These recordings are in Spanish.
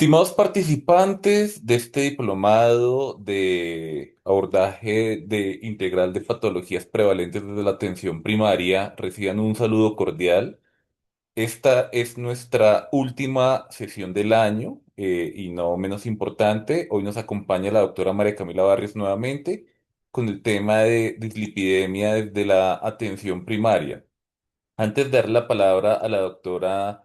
Estimados participantes de este diplomado de abordaje de integral de patologías prevalentes desde la atención primaria, reciban un saludo cordial. Esta es nuestra última sesión del año y no menos importante. Hoy nos acompaña la doctora María Camila Barrios nuevamente con el tema de dislipidemia desde la atención primaria. Antes de dar la palabra a la doctora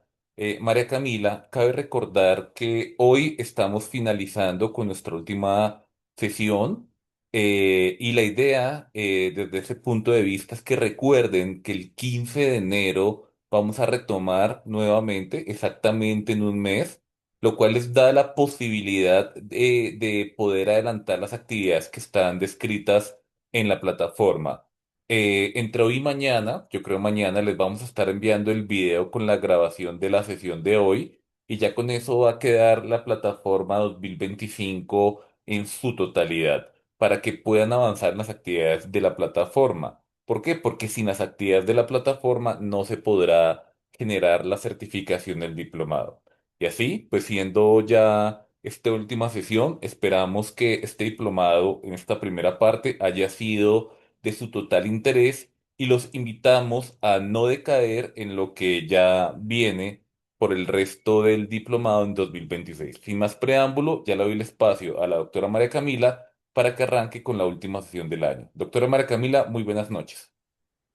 María Camila, cabe recordar que hoy estamos finalizando con nuestra última sesión y la idea desde ese punto de vista es que recuerden que el 15 de enero vamos a retomar nuevamente, exactamente en un mes, lo cual les da la posibilidad de poder adelantar las actividades que están descritas en la plataforma. Entre hoy y mañana, yo creo mañana les vamos a estar enviando el video con la grabación de la sesión de hoy y ya con eso va a quedar la plataforma 2025 en su totalidad para que puedan avanzar en las actividades de la plataforma. ¿Por qué? Porque sin las actividades de la plataforma no se podrá generar la certificación del diplomado. Y así, pues siendo ya esta última sesión, esperamos que este diplomado en esta primera parte haya sido de su total interés y los invitamos a no decaer en lo que ya viene por el resto del diplomado en 2026. Sin más preámbulo, ya le doy el espacio a la doctora María Camila para que arranque con la última sesión del año. Doctora María Camila, muy buenas noches.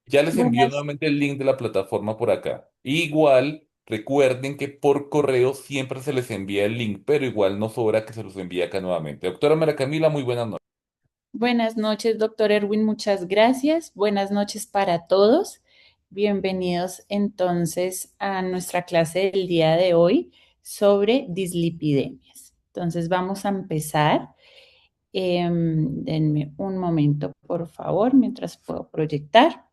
Ya les envío Buenas, nuevamente el link de la plataforma por acá. Igual, recuerden que por correo siempre se les envía el link, pero igual no sobra que se los envíe acá nuevamente. Doctora María Camila, muy buenas noches. buenas noches, doctor Erwin, muchas gracias. Buenas noches para todos. Bienvenidos entonces a nuestra clase del día de hoy sobre dislipidemias. Entonces vamos a empezar. Denme un momento, por favor, mientras puedo proyectar.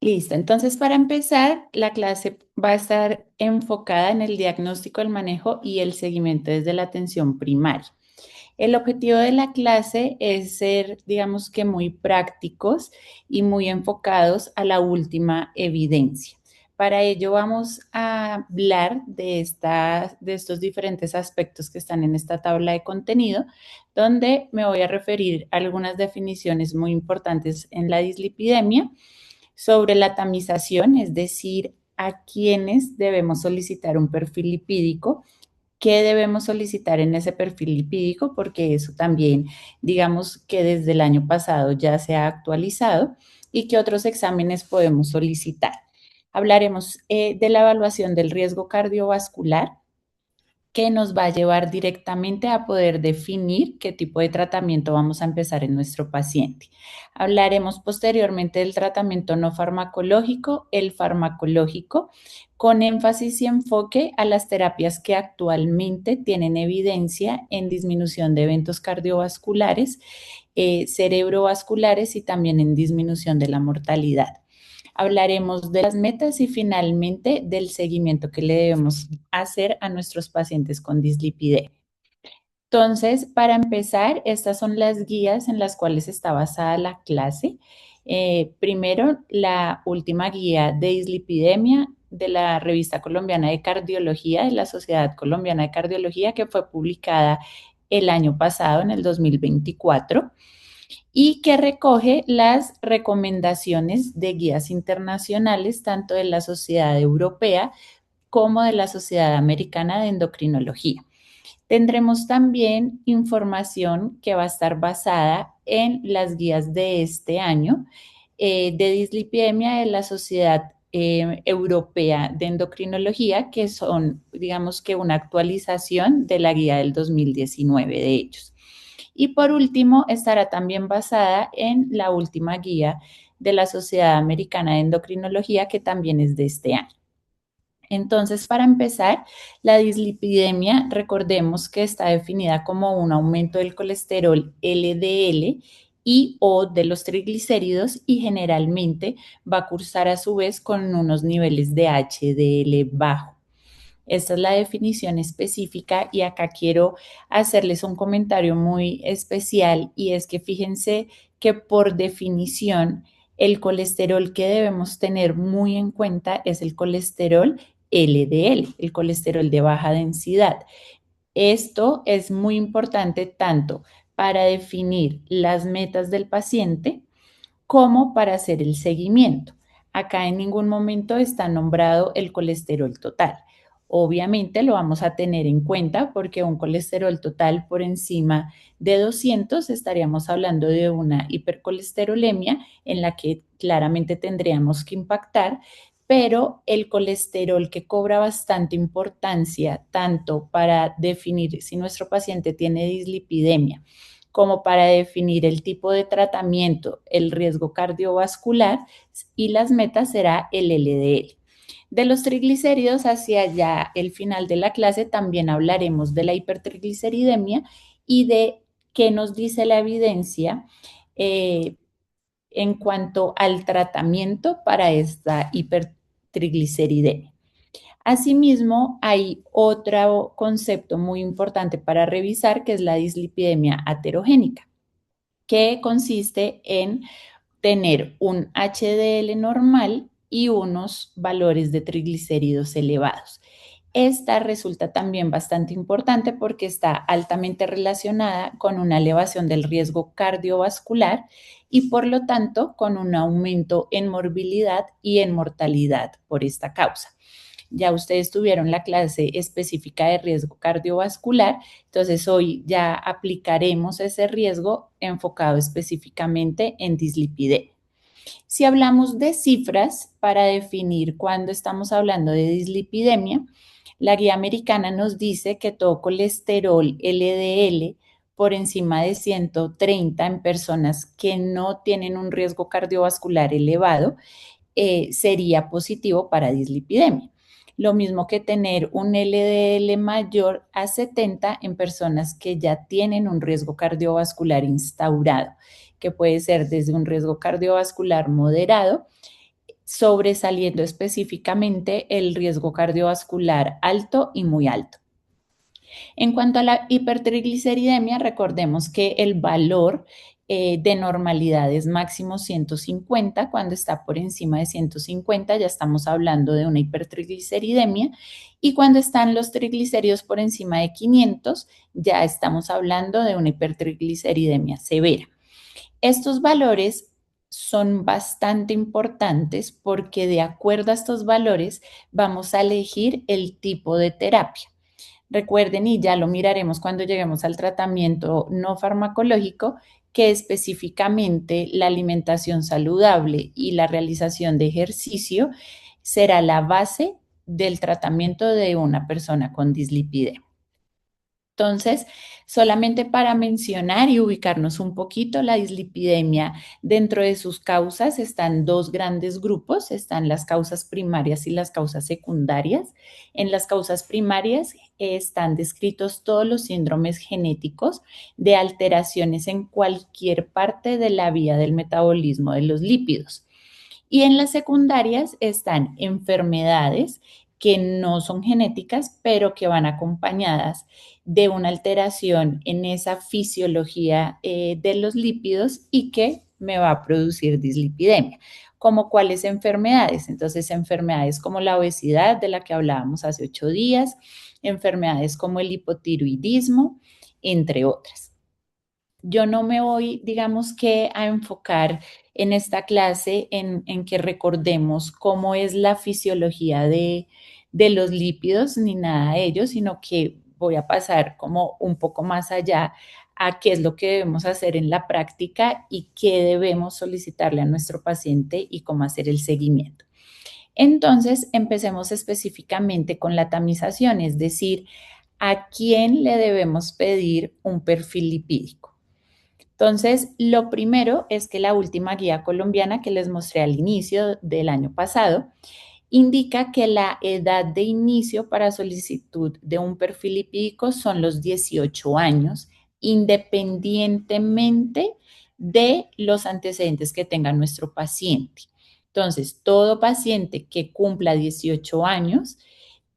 Listo, entonces para empezar, la clase va a estar enfocada en el diagnóstico, el manejo y el seguimiento desde la atención primaria. El objetivo de la clase es ser, digamos que muy prácticos y muy enfocados a la última evidencia. Para ello vamos a hablar de estos diferentes aspectos que están en esta tabla de contenido, donde me voy a referir a algunas definiciones muy importantes en la dislipidemia sobre la tamización, es decir, a quienes debemos solicitar un perfil lipídico, qué debemos solicitar en ese perfil lipídico, porque eso también, digamos que desde el año pasado ya se ha actualizado y qué otros exámenes podemos solicitar. Hablaremos de la evaluación del riesgo cardiovascular, que nos va a llevar directamente a poder definir qué tipo de tratamiento vamos a empezar en nuestro paciente. Hablaremos posteriormente del tratamiento no farmacológico, el farmacológico, con énfasis y enfoque a las terapias que actualmente tienen evidencia en disminución de eventos cardiovasculares, cerebrovasculares y también en disminución de la mortalidad. Hablaremos de las metas y finalmente del seguimiento que le debemos hacer a nuestros pacientes con dislipidemia. Entonces, para empezar, estas son las guías en las cuales está basada la clase. Primero, la última guía de dislipidemia de la Revista Colombiana de Cardiología, de la Sociedad Colombiana de Cardiología, que fue publicada el año pasado, en el 2024 y que recoge las recomendaciones de guías internacionales, tanto de la Sociedad Europea como de la Sociedad Americana de Endocrinología. Tendremos también información que va a estar basada en las guías de este año de dislipidemia de la Sociedad Europea de Endocrinología, que son, digamos que una actualización de la guía del 2019 de ellos. Y por último, estará también basada en la última guía de la Sociedad Americana de Endocrinología, que también es de este año. Entonces, para empezar, la dislipidemia, recordemos que está definida como un aumento del colesterol LDL y o de los triglicéridos y generalmente va a cursar a su vez con unos niveles de HDL bajo. Esta es la definición específica y acá quiero hacerles un comentario muy especial y es que fíjense que por definición el colesterol que debemos tener muy en cuenta es el colesterol LDL, el colesterol de baja densidad. Esto es muy importante tanto para definir las metas del paciente como para hacer el seguimiento. Acá en ningún momento está nombrado el colesterol total. Obviamente lo vamos a tener en cuenta porque un colesterol total por encima de 200 estaríamos hablando de una hipercolesterolemia en la que claramente tendríamos que impactar, pero el colesterol que cobra bastante importancia tanto para definir si nuestro paciente tiene dislipidemia como para definir el tipo de tratamiento, el riesgo cardiovascular y las metas será el LDL. De los triglicéridos hacia ya el final de la clase también hablaremos de la hipertrigliceridemia y de qué nos dice la evidencia eh, en cuanto al tratamiento para esta hipertrigliceridemia. Asimismo, hay otro concepto muy importante para revisar que es la dislipidemia aterogénica, que consiste en tener un HDL normal y unos valores de triglicéridos elevados. Esta resulta también bastante importante porque está altamente relacionada con una elevación del riesgo cardiovascular y por lo tanto con un aumento en morbilidad y en mortalidad por esta causa. Ya ustedes tuvieron la clase específica de riesgo cardiovascular, entonces hoy ya aplicaremos ese riesgo enfocado específicamente en dislipidemia. Si hablamos de cifras para definir cuándo estamos hablando de dislipidemia, la guía americana nos dice que todo colesterol LDL por encima de 130 en personas que no tienen un riesgo cardiovascular elevado sería positivo para dislipidemia. Lo mismo que tener un LDL mayor a 70 en personas que ya tienen un riesgo cardiovascular instaurado, que puede ser desde un riesgo cardiovascular moderado, sobresaliendo específicamente el riesgo cardiovascular alto y muy alto. En cuanto a la hipertrigliceridemia, recordemos que el valor de normalidad es máximo 150. Cuando está por encima de 150 ya estamos hablando de una hipertrigliceridemia y cuando están los triglicéridos por encima de 500 ya estamos hablando de una hipertrigliceridemia severa. Estos valores son bastante importantes porque de acuerdo a estos valores vamos a elegir el tipo de terapia. Recuerden, y ya lo miraremos cuando lleguemos al tratamiento no farmacológico, que específicamente la alimentación saludable y la realización de ejercicio será la base del tratamiento de una persona con dislipidemia. Entonces, solamente para mencionar y ubicarnos un poquito, la dislipidemia, dentro de sus causas están dos grandes grupos, están las causas primarias y las causas secundarias. En las causas primarias están descritos todos los síndromes genéticos de alteraciones en cualquier parte de la vía del metabolismo de los lípidos. Y en las secundarias están enfermedades que no son genéticas, pero que van acompañadas de una alteración en esa fisiología de los lípidos y que me va a producir dislipidemia. ¿Como cuáles enfermedades? Entonces, enfermedades como la obesidad, de la que hablábamos hace 8 días, enfermedades como el hipotiroidismo, entre otras. Yo no me voy, digamos que, a enfocar en esta clase en que recordemos cómo es la fisiología de los lípidos ni nada de ello, sino que voy a pasar como un poco más allá a qué es lo que debemos hacer en la práctica y qué debemos solicitarle a nuestro paciente y cómo hacer el seguimiento. Entonces, empecemos específicamente con la tamización, es decir, a quién le debemos pedir un perfil lipídico. Entonces, lo primero es que la última guía colombiana que les mostré al inicio del año pasado indica que la edad de inicio para solicitud de un perfil lipídico son los 18 años, independientemente de los antecedentes que tenga nuestro paciente. Entonces, todo paciente que cumpla 18 años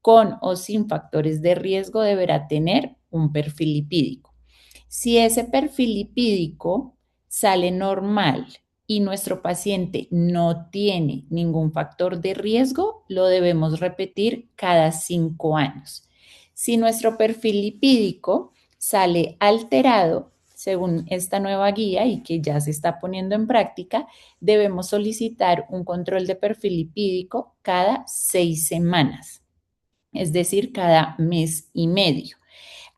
con o sin factores de riesgo deberá tener un perfil lipídico. Si ese perfil lipídico sale normal y nuestro paciente no tiene ningún factor de riesgo, lo debemos repetir cada 5 años. Si nuestro perfil lipídico sale alterado, según esta nueva guía y que ya se está poniendo en práctica, debemos solicitar un control de perfil lipídico cada 6 semanas, es decir, cada mes y medio.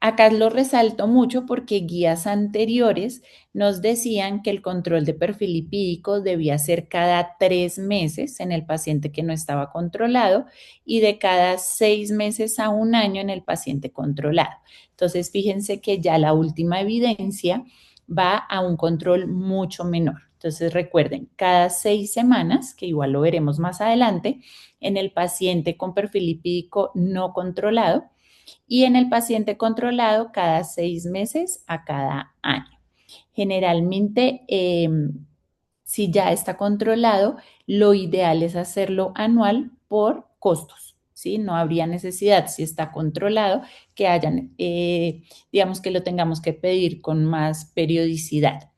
Acá lo resalto mucho porque guías anteriores nos decían que el control de perfil lipídico debía ser cada 3 meses en el paciente que no estaba controlado y de cada 6 meses a un año en el paciente controlado. Entonces, fíjense que ya la última evidencia va a un control mucho menor. Entonces, recuerden, cada 6 semanas, que igual lo veremos más adelante, en el paciente con perfil lipídico no controlado y en el paciente controlado cada 6 meses a cada año. Generalmente, si ya está controlado, lo ideal es hacerlo anual por costos, ¿sí? No habría necesidad, si está controlado, que hayan, digamos que lo tengamos que pedir con más periodicidad.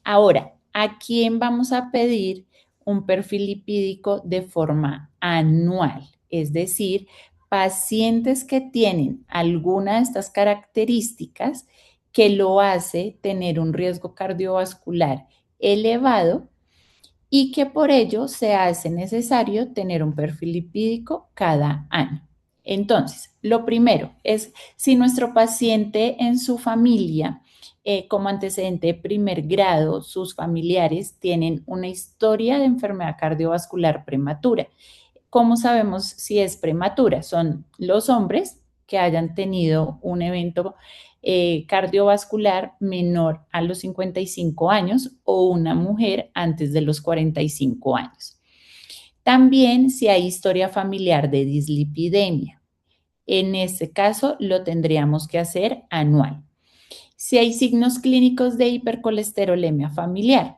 Ahora, ¿a quién vamos a pedir un perfil lipídico de forma anual? Es decir, pacientes que tienen alguna de estas características que lo hace tener un riesgo cardiovascular elevado y que por ello se hace necesario tener un perfil lipídico cada año. Entonces, lo primero es si nuestro paciente en su familia, como antecedente de primer grado, sus familiares tienen una historia de enfermedad cardiovascular prematura. ¿Cómo sabemos si es prematura? Son los hombres que hayan tenido un evento cardiovascular menor a los 55 años o una mujer antes de los 45 años. También si hay historia familiar de dislipidemia. En este caso lo tendríamos que hacer anual. Si hay signos clínicos de hipercolesterolemia familiar.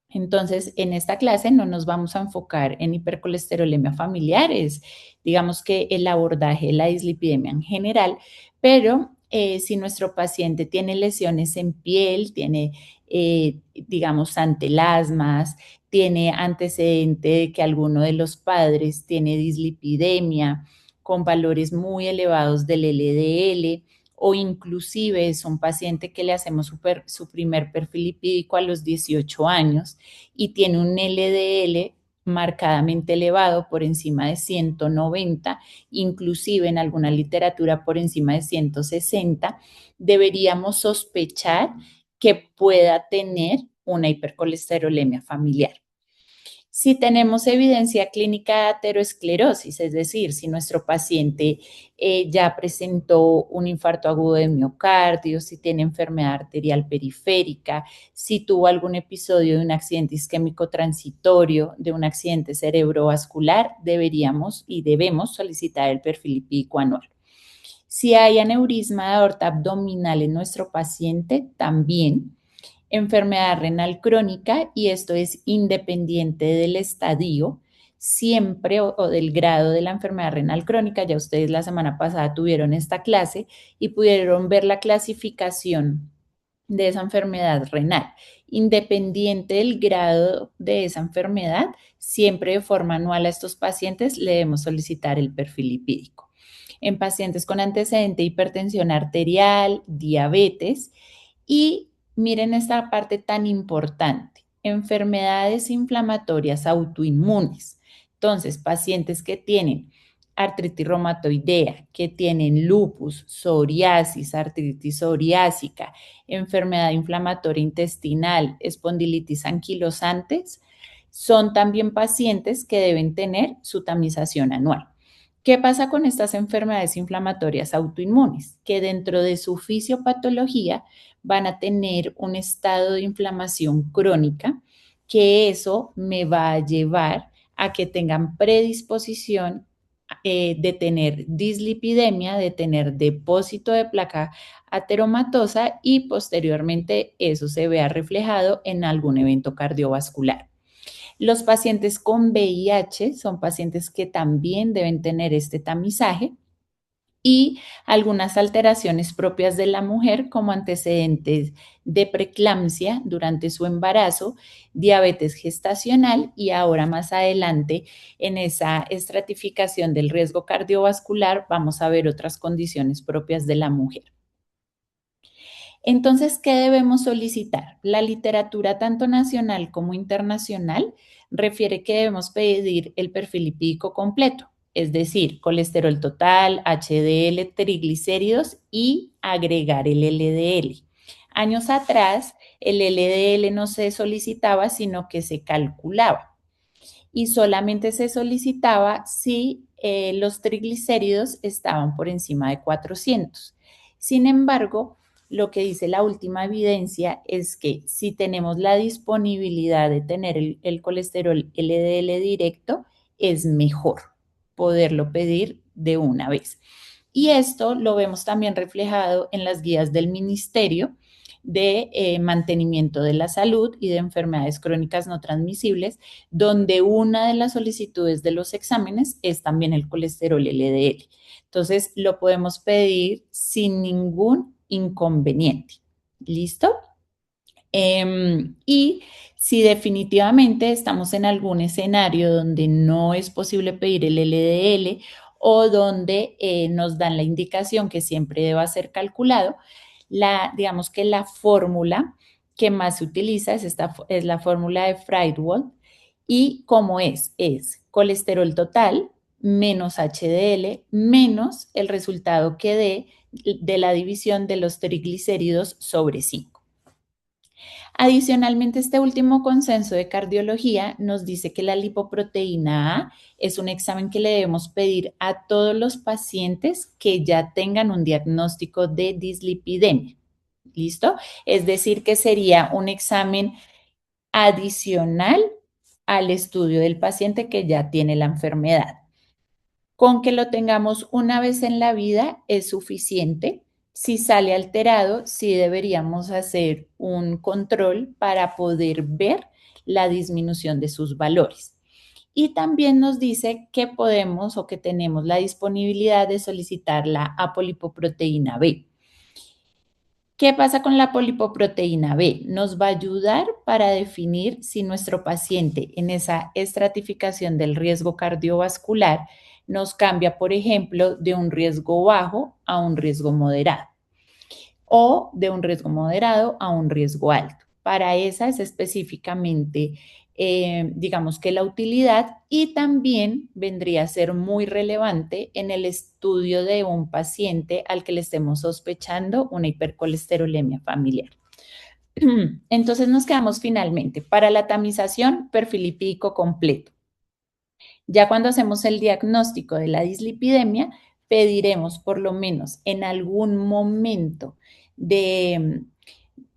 Entonces, en esta clase no nos vamos a enfocar en hipercolesterolemia familiar, es digamos que el abordaje de la dislipidemia en general, pero si nuestro paciente tiene lesiones en piel, tiene, digamos, antelasmas, tiene antecedente de que alguno de los padres tiene dislipidemia con valores muy elevados del LDL, o inclusive es un paciente que le hacemos su primer perfil lipídico a los 18 años y tiene un LDL marcadamente elevado por encima de 190, inclusive en alguna literatura por encima de 160, deberíamos sospechar que pueda tener una hipercolesterolemia familiar. Si tenemos evidencia clínica de aterosclerosis, es decir, si nuestro paciente ya presentó un infarto agudo de miocardio, si tiene enfermedad arterial periférica, si tuvo algún episodio de un accidente isquémico transitorio, de un accidente cerebrovascular, deberíamos y debemos solicitar el perfil lipídico anual. Si hay aneurisma de aorta abdominal en nuestro paciente, también enfermedad renal crónica, y esto es independiente del estadio siempre o del grado de la enfermedad renal crónica. Ya ustedes la semana pasada tuvieron esta clase y pudieron ver la clasificación de esa enfermedad renal. Independiente del grado de esa enfermedad, siempre de forma anual a estos pacientes le debemos solicitar el perfil lipídico. En pacientes con antecedente de hipertensión arterial, diabetes y miren esta parte tan importante, enfermedades inflamatorias autoinmunes. Entonces, pacientes que tienen artritis reumatoidea, que tienen lupus, psoriasis, artritis psoriásica, enfermedad inflamatoria intestinal, espondilitis anquilosantes, son también pacientes que deben tener su tamización anual. ¿Qué pasa con estas enfermedades inflamatorias autoinmunes? Que dentro de su fisiopatología van a tener un estado de inflamación crónica, que eso me va a llevar a que tengan predisposición de tener dislipidemia, de tener depósito de placa ateromatosa y posteriormente eso se vea reflejado en algún evento cardiovascular. Los pacientes con VIH son pacientes que también deben tener este tamizaje y algunas alteraciones propias de la mujer como antecedentes de preeclampsia durante su embarazo, diabetes gestacional y ahora más adelante en esa estratificación del riesgo cardiovascular vamos a ver otras condiciones propias de la mujer. Entonces, ¿qué debemos solicitar? La literatura tanto nacional como internacional refiere que debemos pedir el perfil lipídico completo, es decir, colesterol total, HDL, triglicéridos y agregar el LDL. Años atrás, el LDL no se solicitaba, sino que se calculaba y solamente se solicitaba si los triglicéridos estaban por encima de 400. Sin embargo, lo que dice la última evidencia es que si tenemos la disponibilidad de tener el colesterol LDL directo, es mejor poderlo pedir de una vez. Y esto lo vemos también reflejado en las guías del ministerio de mantenimiento de la salud y de enfermedades crónicas no transmisibles, donde una de las solicitudes de los exámenes es también el colesterol LDL. Entonces, lo podemos pedir sin ningún inconveniente. ¿Listo? Y si definitivamente estamos en algún escenario donde no es posible pedir el LDL o donde nos dan la indicación que siempre deba ser calculado, digamos que la fórmula que más se utiliza es la fórmula de Friedwald y cómo es colesterol total menos HDL menos el resultado que dé de la división de los triglicéridos sobre 5. Adicionalmente, este último consenso de cardiología nos dice que la lipoproteína A es un examen que le debemos pedir a todos los pacientes que ya tengan un diagnóstico de dislipidemia. ¿Listo? Es decir, que sería un examen adicional al estudio del paciente que ya tiene la enfermedad. Con que lo tengamos una vez en la vida es suficiente. Si sale alterado, sí deberíamos hacer un control para poder ver la disminución de sus valores. Y también nos dice que podemos o que tenemos la disponibilidad de solicitar la apolipoproteína B. ¿Qué pasa con la polipoproteína B? Nos va a ayudar para definir si nuestro paciente en esa estratificación del riesgo cardiovascular nos cambia, por ejemplo, de un riesgo bajo a un riesgo moderado o de un riesgo moderado a un riesgo alto. Para esa es específicamente, digamos que la utilidad y también vendría a ser muy relevante en el estudio de un paciente al que le estemos sospechando una hipercolesterolemia familiar. Entonces nos quedamos finalmente para la tamización perfil lipídico completo. Ya cuando hacemos el diagnóstico de la dislipidemia, pediremos por lo menos en algún momento de,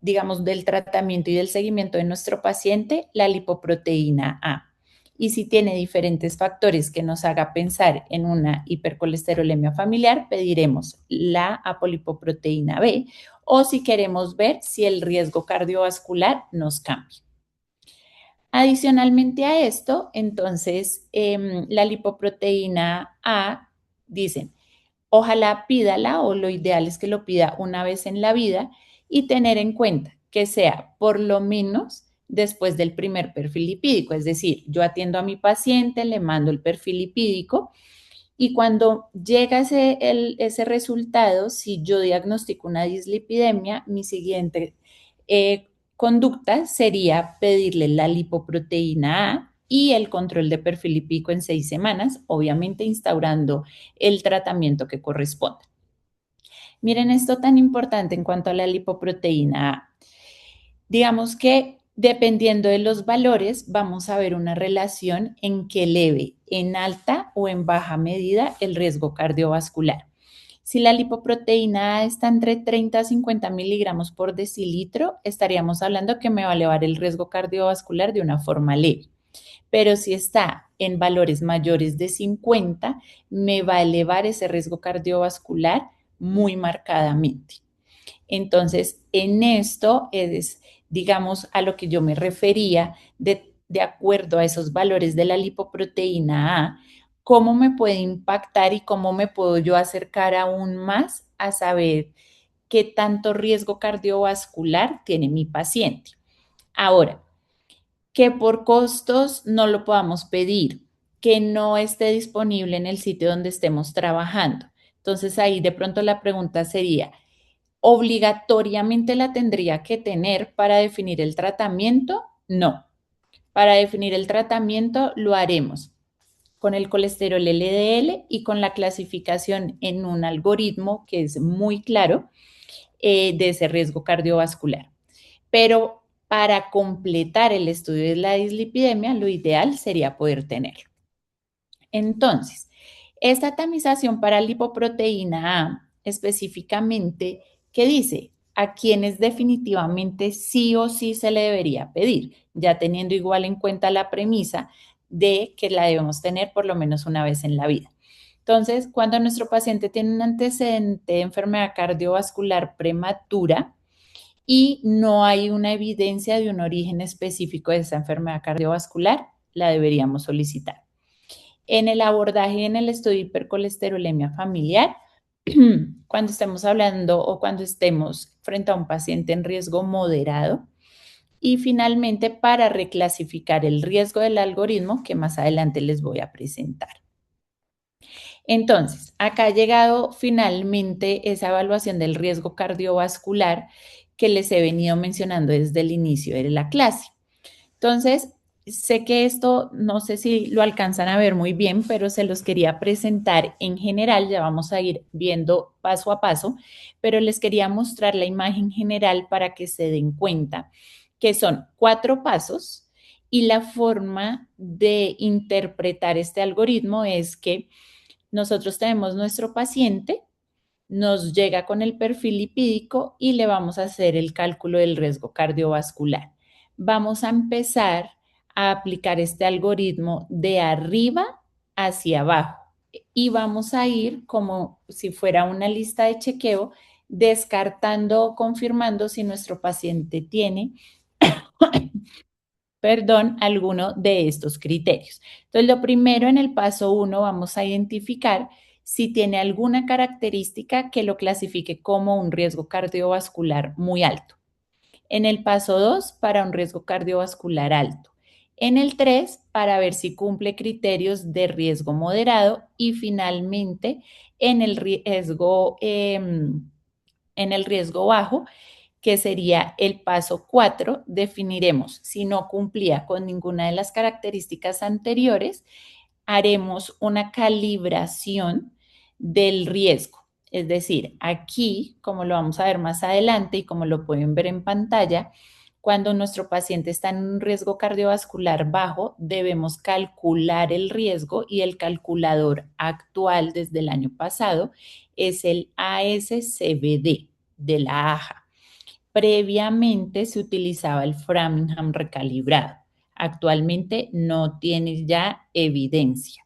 digamos, del tratamiento y del seguimiento de nuestro paciente la lipoproteína A. Y si tiene diferentes factores que nos haga pensar en una hipercolesterolemia familiar, pediremos la apolipoproteína B o si queremos ver si el riesgo cardiovascular nos cambia. Adicionalmente a esto, entonces, la lipoproteína A, dicen, ojalá pídala o lo ideal es que lo pida una vez en la vida y tener en cuenta que sea por lo menos después del primer perfil lipídico. Es decir, yo atiendo a mi paciente, le mando el perfil lipídico y cuando llega ese resultado, si yo diagnostico una dislipidemia, mi siguiente conducta sería pedirle la lipoproteína A y el control de perfil lipídico en 6 semanas, obviamente instaurando el tratamiento que corresponda. Miren esto tan importante en cuanto a la lipoproteína A. Digamos que dependiendo de los valores, vamos a ver una relación en que eleve en alta o en baja medida el riesgo cardiovascular. Si la lipoproteína A está entre 30 a 50 miligramos por decilitro, estaríamos hablando que me va a elevar el riesgo cardiovascular de una forma leve. Pero si está en valores mayores de 50, me va a elevar ese riesgo cardiovascular muy marcadamente. Entonces, en esto es, digamos, a lo que yo me refería de acuerdo a esos valores de la lipoproteína A, cómo me puede impactar y cómo me puedo yo acercar aún más a saber qué tanto riesgo cardiovascular tiene mi paciente. Ahora, que por costos no lo podamos pedir, que no esté disponible en el sitio donde estemos trabajando. Entonces ahí de pronto la pregunta sería, ¿obligatoriamente la tendría que tener para definir el tratamiento? No. Para definir el tratamiento lo haremos con el colesterol LDL y con la clasificación en un algoritmo que es muy claro de ese riesgo cardiovascular. Pero para completar el estudio de la dislipidemia, lo ideal sería poder tenerlo. Entonces, esta tamización para lipoproteína A específicamente, ¿qué dice? A quienes definitivamente sí o sí se le debería pedir, ya teniendo igual en cuenta la premisa de que la debemos tener por lo menos una vez en la vida. Entonces, cuando nuestro paciente tiene un antecedente de enfermedad cardiovascular prematura y no hay una evidencia de un origen específico de esa enfermedad cardiovascular, la deberíamos solicitar. En el abordaje en el estudio de hipercolesterolemia familiar, cuando estemos hablando o cuando estemos frente a un paciente en riesgo moderado, y finalmente para reclasificar el riesgo del algoritmo que más adelante les voy a presentar. Entonces, acá ha llegado finalmente esa evaluación del riesgo cardiovascular que les he venido mencionando desde el inicio de la clase. Entonces, sé que esto no sé si lo alcanzan a ver muy bien, pero se los quería presentar en general, ya vamos a ir viendo paso a paso, pero les quería mostrar la imagen general para que se den cuenta que son 4 pasos y la forma de interpretar este algoritmo es que nosotros tenemos nuestro paciente, nos llega con el perfil lipídico y le vamos a hacer el cálculo del riesgo cardiovascular. Vamos a empezar a aplicar este algoritmo de arriba hacia abajo y vamos a ir como si fuera una lista de chequeo, descartando o confirmando si nuestro paciente tiene alguno de estos criterios. Entonces, lo primero en el paso 1 vamos a identificar si tiene alguna característica que lo clasifique como un riesgo cardiovascular muy alto. En el paso 2 para un riesgo cardiovascular alto. En el 3 para ver si cumple criterios de riesgo moderado y finalmente en el riesgo bajo, que sería el paso 4, definiremos si no cumplía con ninguna de las características anteriores, haremos una calibración del riesgo. Es decir, aquí, como lo vamos a ver más adelante y como lo pueden ver en pantalla, cuando nuestro paciente está en un riesgo cardiovascular bajo, debemos calcular el riesgo y el calculador actual desde el año pasado es el ASCVD de la AJA. Previamente se utilizaba el Framingham recalibrado. Actualmente no tiene ya evidencia.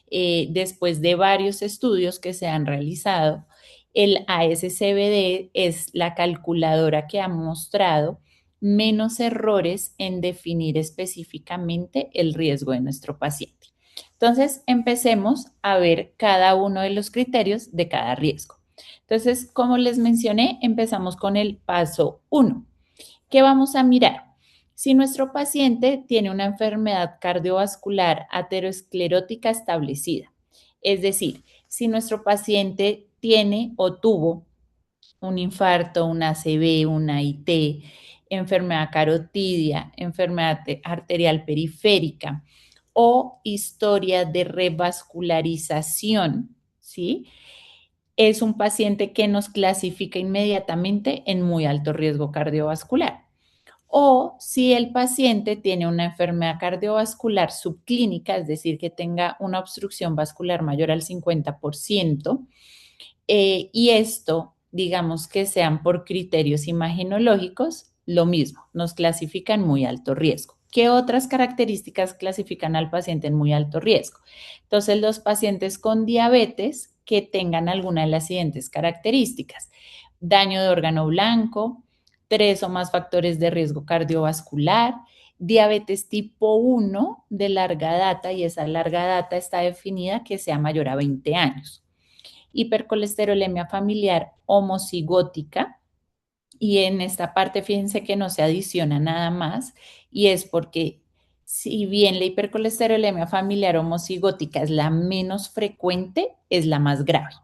Después de varios estudios que se han realizado, el ASCVD es la calculadora que ha mostrado menos errores en definir específicamente el riesgo de nuestro paciente. Entonces, empecemos a ver cada uno de los criterios de cada riesgo. Entonces, como les mencioné, empezamos con el paso 1. ¿Qué vamos a mirar? Si nuestro paciente tiene una enfermedad cardiovascular aterosclerótica establecida, es decir, si nuestro paciente tiene o tuvo un infarto, una ACV, una IT, enfermedad carotidia, enfermedad arterial periférica o historia de revascularización, ¿sí? Es un paciente que nos clasifica inmediatamente en muy alto riesgo cardiovascular. O si el paciente tiene una enfermedad cardiovascular subclínica, es decir, que tenga una obstrucción vascular mayor al 50%, y esto, digamos que sean por criterios imagenológicos, lo mismo, nos clasifican muy alto riesgo. ¿Qué otras características clasifican al paciente en muy alto riesgo? Entonces, los pacientes con diabetes que tengan alguna de las siguientes características: daño de órgano blanco, tres o más factores de riesgo cardiovascular, diabetes tipo 1 de larga data, y esa larga data está definida que sea mayor a 20 años, hipercolesterolemia familiar homocigótica, y en esta parte fíjense que no se adiciona nada más, y es porque si bien la hipercolesterolemia familiar homocigótica es la menos frecuente, es la más grave.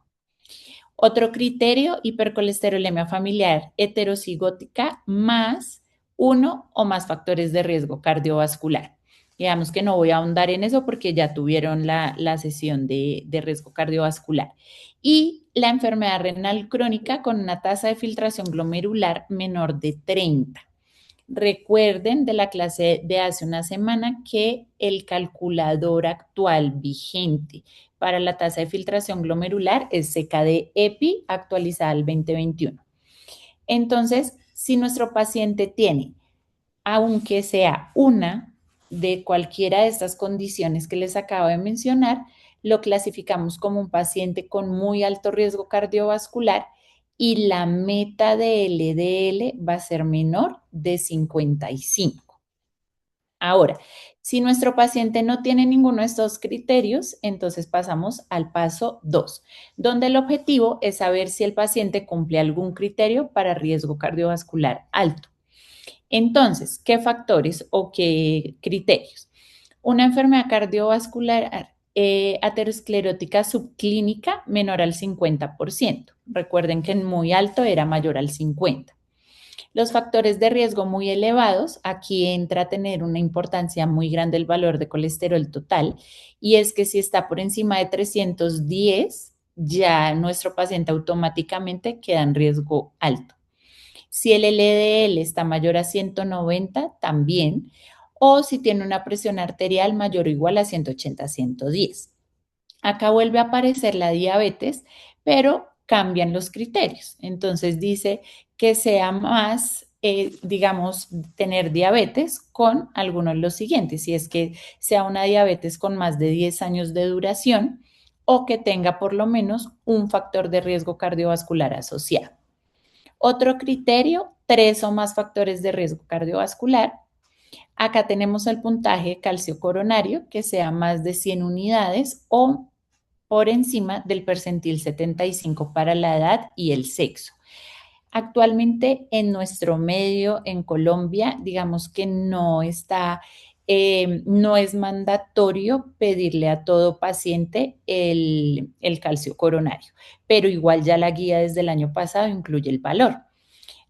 Otro criterio, hipercolesterolemia familiar heterocigótica más uno o más factores de riesgo cardiovascular. Digamos que no voy a ahondar en eso porque ya tuvieron la sesión de riesgo cardiovascular. Y la enfermedad renal crónica con una tasa de filtración glomerular menor de 30. Recuerden de la clase de hace una semana que el calculador actual vigente para la tasa de filtración glomerular es CKD-EPI actualizada al 2021. Entonces, si nuestro paciente tiene, aunque sea una de cualquiera de estas condiciones que les acabo de mencionar, lo clasificamos como un paciente con muy alto riesgo cardiovascular y la meta de LDL va a ser menor de 55. Ahora, si nuestro paciente no tiene ninguno de estos criterios, entonces pasamos al paso 2, donde el objetivo es saber si el paciente cumple algún criterio para riesgo cardiovascular alto. Entonces, ¿qué factores o qué criterios? Una enfermedad cardiovascular aterosclerótica subclínica menor al 50%. Recuerden que en muy alto era mayor al 50%. Los factores de riesgo muy elevados, aquí entra a tener una importancia muy grande el valor de colesterol total, y es que si está por encima de 310, ya nuestro paciente automáticamente queda en riesgo alto. Si el LDL está mayor a 190, también, o si tiene una presión arterial mayor o igual a 180-110. Acá vuelve a aparecer la diabetes, pero cambian los criterios. Entonces dice que sea más, digamos, tener diabetes con algunos de los siguientes, si es que sea una diabetes con más de 10 años de duración o que tenga por lo menos un factor de riesgo cardiovascular asociado. Otro criterio, tres o más factores de riesgo cardiovascular. Acá tenemos el puntaje calcio coronario, que sea más de 100 unidades o por encima del percentil 75 para la edad y el sexo. Actualmente en nuestro medio, en Colombia, digamos que no es mandatorio pedirle a todo paciente el calcio coronario, pero igual ya la guía desde el año pasado incluye el valor.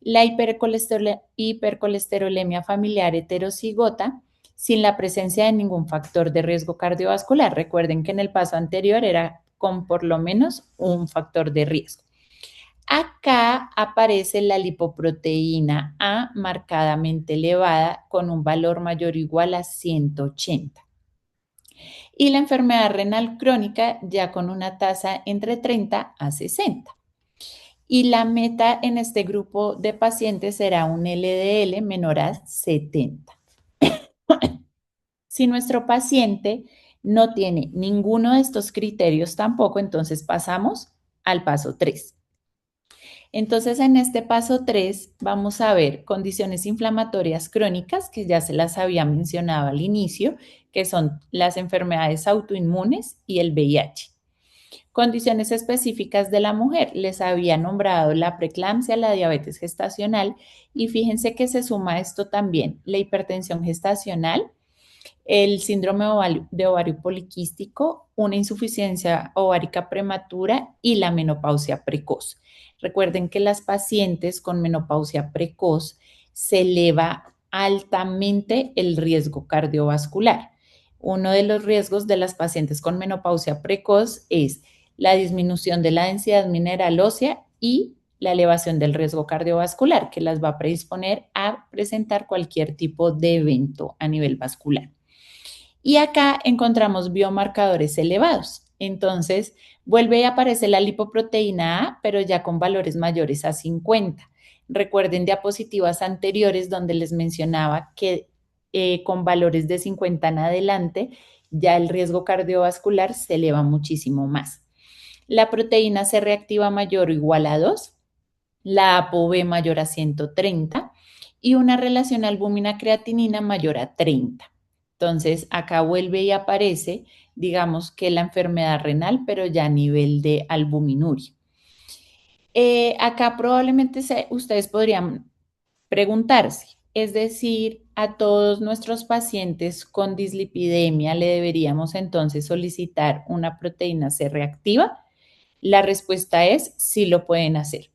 La hipercolesterolemia familiar heterocigota sin la presencia de ningún factor de riesgo cardiovascular. Recuerden que en el paso anterior era con por lo menos un factor de riesgo. Acá aparece la lipoproteína A marcadamente elevada con un valor mayor o igual a 180. Y la enfermedad renal crónica ya con una tasa entre 30 a 60. Y la meta en este grupo de pacientes será un LDL menor a 70. Si nuestro paciente no tiene ninguno de estos criterios tampoco, entonces pasamos al paso 3. Entonces, en este paso 3 vamos a ver condiciones inflamatorias crónicas, que ya se las había mencionado al inicio, que son las enfermedades autoinmunes y el VIH. Condiciones específicas de la mujer. Les había nombrado la preeclampsia, la diabetes gestacional, y fíjense que se suma a esto también la hipertensión gestacional, el síndrome de ovario poliquístico, una insuficiencia ovárica prematura y la menopausia precoz. Recuerden que las pacientes con menopausia precoz se eleva altamente el riesgo cardiovascular. Uno de los riesgos de las pacientes con menopausia precoz es la disminución de la densidad mineral ósea y la elevación del riesgo cardiovascular, que las va a predisponer a presentar cualquier tipo de evento a nivel vascular. Y acá encontramos biomarcadores elevados. Entonces, vuelve a aparecer la lipoproteína A, pero ya con valores mayores a 50. Recuerden diapositivas anteriores donde les mencionaba que con valores de 50 en adelante, ya el riesgo cardiovascular se eleva muchísimo más. La proteína C reactiva mayor o igual a 2 la ApoB mayor a 130 y una relación albúmina-creatinina mayor a 30. Entonces, acá vuelve y aparece, digamos que la enfermedad renal, pero ya a nivel de albuminuria. Acá probablemente ustedes podrían preguntarse, es decir, a todos nuestros pacientes con dislipidemia le deberíamos entonces solicitar una proteína C reactiva. La respuesta es sí lo pueden hacer.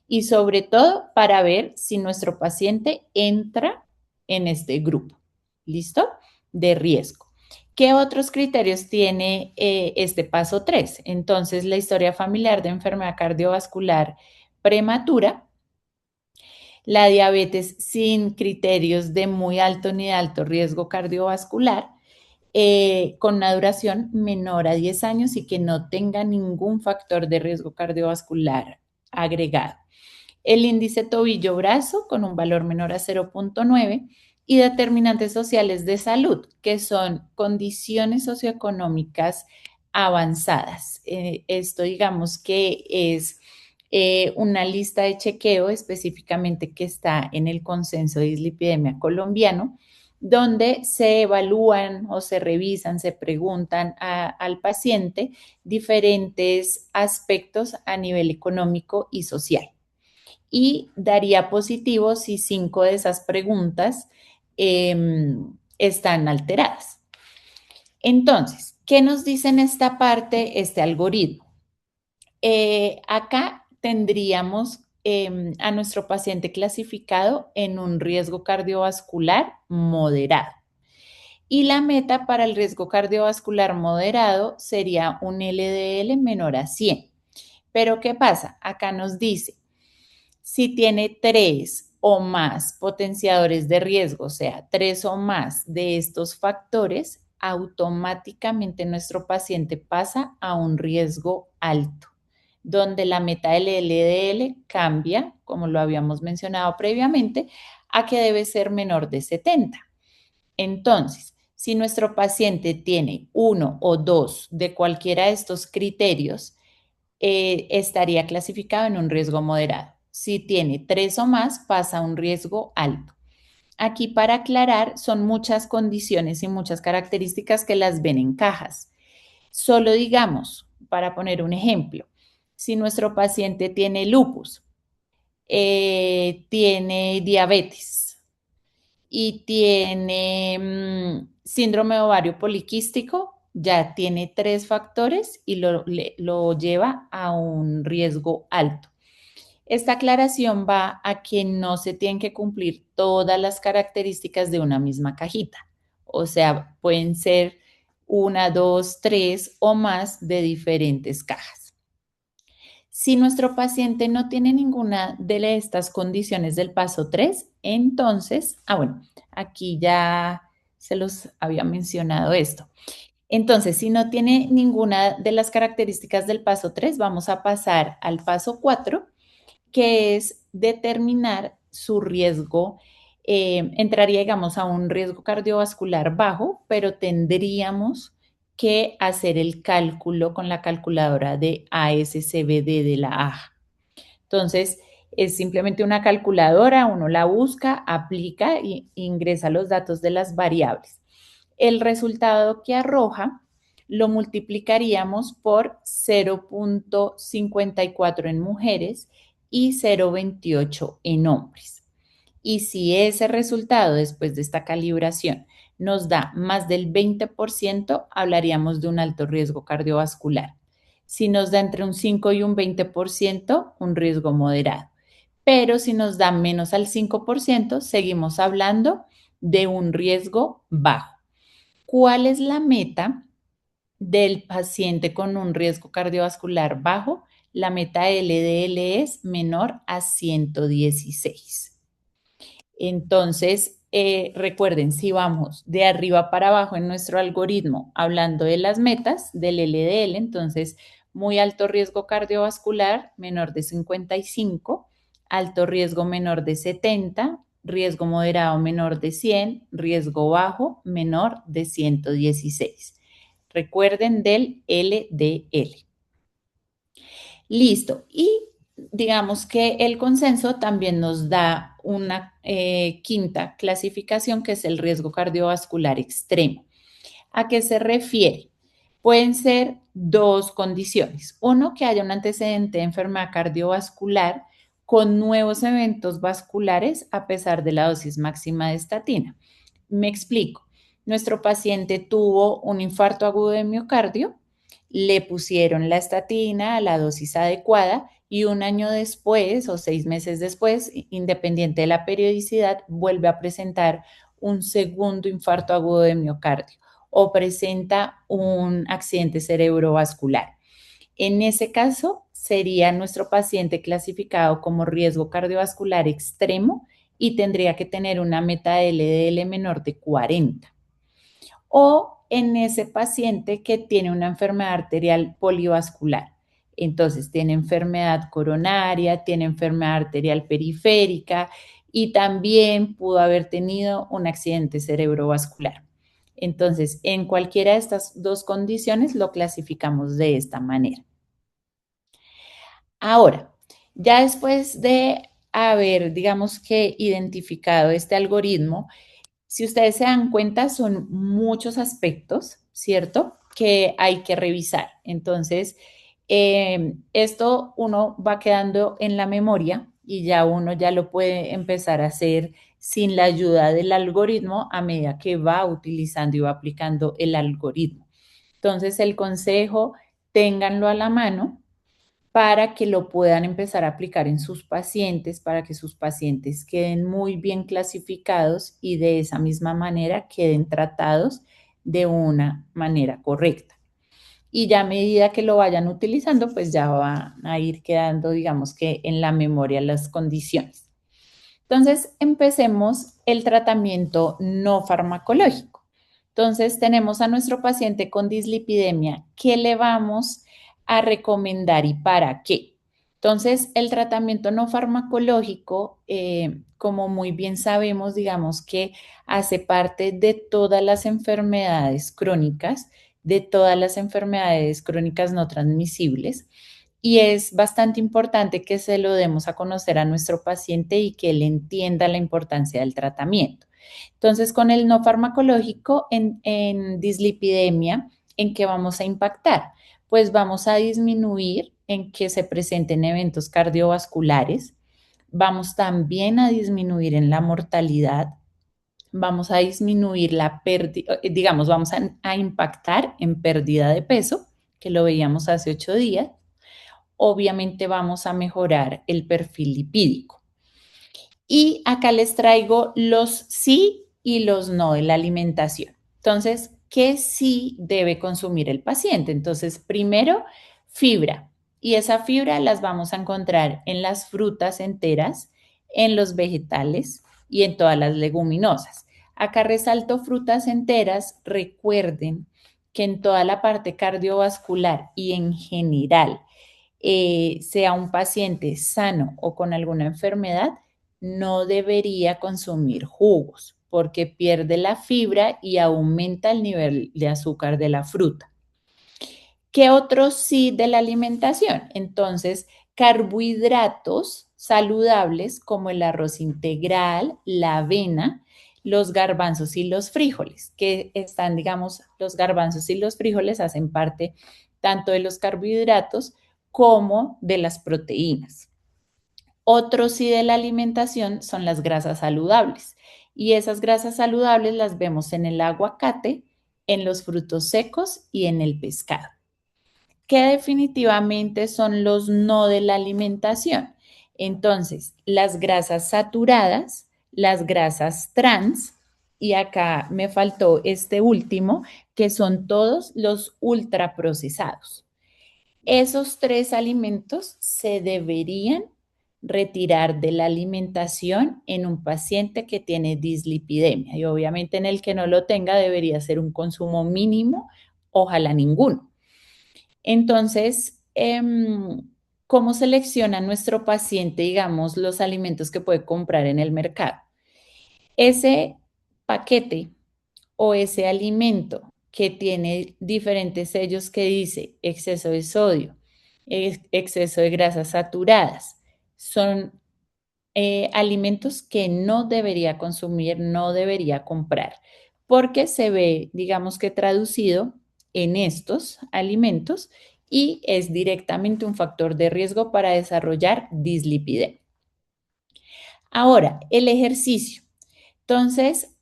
Y sobre todo para ver si nuestro paciente entra en este grupo. ¿Listo? De riesgo. ¿Qué otros criterios tiene este paso 3? Entonces, la historia familiar de enfermedad cardiovascular prematura, la diabetes sin criterios de muy alto ni de alto riesgo cardiovascular, con una duración menor a 10 años y que no tenga ningún factor de riesgo cardiovascular agregado. El índice tobillo-brazo con un valor menor a 0,9 y determinantes sociales de salud, que son condiciones socioeconómicas avanzadas. Esto digamos que es una lista de chequeo específicamente que está en el Consenso de Dislipidemia colombiano, donde se evalúan o se revisan, se preguntan al paciente diferentes aspectos a nivel económico y social. Y daría positivo si 5 de esas preguntas están alteradas. Entonces, ¿qué nos dice en esta parte este algoritmo? Acá tendríamos a nuestro paciente clasificado en un riesgo cardiovascular moderado. Y la meta para el riesgo cardiovascular moderado sería un LDL menor a 100. Pero ¿qué pasa? Acá nos dice, si tiene 3 o más potenciadores de riesgo, o sea, 3 o más de estos factores, automáticamente nuestro paciente pasa a un riesgo alto, donde la meta del LDL cambia, como lo habíamos mencionado previamente, a que debe ser menor de 70. Entonces, si nuestro paciente tiene uno o dos de cualquiera de estos criterios, estaría clasificado en un riesgo moderado. Si tiene 3 o más, pasa a un riesgo alto. Aquí para aclarar, son muchas condiciones y muchas características que las ven en cajas. Solo digamos, para poner un ejemplo, si nuestro paciente tiene lupus, tiene diabetes y tiene síndrome de ovario poliquístico, ya tiene 3 factores y lo lleva a un riesgo alto. Esta aclaración va a que no se tienen que cumplir todas las características de una misma cajita. O sea, pueden ser una, dos, tres o más de diferentes cajas. Si nuestro paciente no tiene ninguna de estas condiciones del paso 3, entonces, bueno, aquí ya se los había mencionado esto. Entonces, si no tiene ninguna de las características del paso 3, vamos a pasar al paso 4, que es determinar su riesgo. Entraría, digamos, a un riesgo cardiovascular bajo, pero tendríamos que hacer el cálculo con la calculadora de ASCVD de la AJA. Entonces, es simplemente una calculadora, uno la busca, aplica e ingresa los datos de las variables. El resultado que arroja lo multiplicaríamos por 0,54 en mujeres y 0,28 en hombres. Y si ese resultado después de esta calibración nos da más del 20%, hablaríamos de un alto riesgo cardiovascular. Si nos da entre un 5 y un 20%, un riesgo moderado. Pero si nos da menos al 5%, seguimos hablando de un riesgo bajo. ¿Cuál es la meta del paciente con un riesgo cardiovascular bajo? La meta LDL es menor a 116. Entonces, recuerden, si vamos de arriba para abajo en nuestro algoritmo, hablando de las metas del LDL, entonces, muy alto riesgo cardiovascular, menor de 55, alto riesgo menor de 70, riesgo moderado menor de 100, riesgo bajo menor de 116. Recuerden del LDL. Listo. Y digamos que el consenso también nos da una quinta clasificación que es el riesgo cardiovascular extremo. ¿A qué se refiere? Pueden ser dos condiciones. Uno, que haya un antecedente de enfermedad cardiovascular con nuevos eventos vasculares a pesar de la dosis máxima de estatina. Me explico. Nuestro paciente tuvo un infarto agudo de miocardio, le pusieron la estatina a la dosis adecuada y un año después o 6 meses después, independiente de la periodicidad, vuelve a presentar un segundo infarto agudo de miocardio o presenta un accidente cerebrovascular. En ese caso, sería nuestro paciente clasificado como riesgo cardiovascular extremo y tendría que tener una meta LDL menor de 40. O en ese paciente que tiene una enfermedad arterial polivascular. Entonces, tiene enfermedad coronaria, tiene enfermedad arterial periférica y también pudo haber tenido un accidente cerebrovascular. Entonces, en cualquiera de estas dos condiciones lo clasificamos de esta manera. Ahora, ya después de haber, digamos que, identificado este algoritmo, si ustedes se dan cuenta, son muchos aspectos, ¿cierto? Que hay que revisar. Entonces, esto uno va quedando en la memoria y ya uno ya lo puede empezar a hacer sin la ayuda del algoritmo a medida que va utilizando y va aplicando el algoritmo. Entonces, el consejo, ténganlo a la mano para que lo puedan empezar a aplicar en sus pacientes, para que sus pacientes queden muy bien clasificados y de esa misma manera queden tratados de una manera correcta. Y ya a medida que lo vayan utilizando, pues ya va a ir quedando, digamos que en la memoria las condiciones. Entonces, empecemos el tratamiento no farmacológico. Entonces, tenemos a nuestro paciente con dislipidemia. ¿Qué le vamos a recomendar y para qué? Entonces, el tratamiento no farmacológico, como muy bien sabemos, digamos que hace parte de todas las enfermedades crónicas, de todas las enfermedades crónicas no transmisibles y es bastante importante que se lo demos a conocer a nuestro paciente y que él entienda la importancia del tratamiento. Entonces, con el no farmacológico en dislipidemia, ¿en qué vamos a impactar? Pues vamos a disminuir en que se presenten eventos cardiovasculares, vamos también a disminuir en la mortalidad, vamos a disminuir la pérdida, digamos, vamos a impactar en pérdida de peso, que lo veíamos hace 8 días, obviamente vamos a mejorar el perfil lipídico. Y acá les traigo los sí y los no de la alimentación. Entonces, ¿qué sí debe consumir el paciente? Entonces, primero, fibra. Y esa fibra las vamos a encontrar en las frutas enteras, en los vegetales y en todas las leguminosas. Acá resalto frutas enteras. Recuerden que en toda la parte cardiovascular y en general, sea un paciente sano o con alguna enfermedad, no debería consumir jugos porque pierde la fibra y aumenta el nivel de azúcar de la fruta. ¿Qué otros sí de la alimentación? Entonces, carbohidratos saludables como el arroz integral, la avena, los garbanzos y los frijoles, que están, digamos, los garbanzos y los frijoles hacen parte tanto de los carbohidratos como de las proteínas. Otro sí de la alimentación son las grasas saludables. Y esas grasas saludables las vemos en el aguacate, en los frutos secos y en el pescado. Que definitivamente son los no de la alimentación. Entonces, las grasas saturadas, las grasas trans, y acá me faltó este último, que son todos los ultraprocesados. Esos tres alimentos se deberían retirar de la alimentación en un paciente que tiene dislipidemia y obviamente en el que no lo tenga debería ser un consumo mínimo, ojalá ninguno. Entonces, ¿cómo selecciona nuestro paciente, digamos, los alimentos que puede comprar en el mercado? Ese paquete o ese alimento que tiene diferentes sellos que dice exceso de sodio, exceso de grasas saturadas. Son alimentos que no debería consumir, no debería comprar, porque se ve, digamos que traducido en estos alimentos y es directamente un factor de riesgo para desarrollar dislipidemia. Ahora, el ejercicio. Entonces,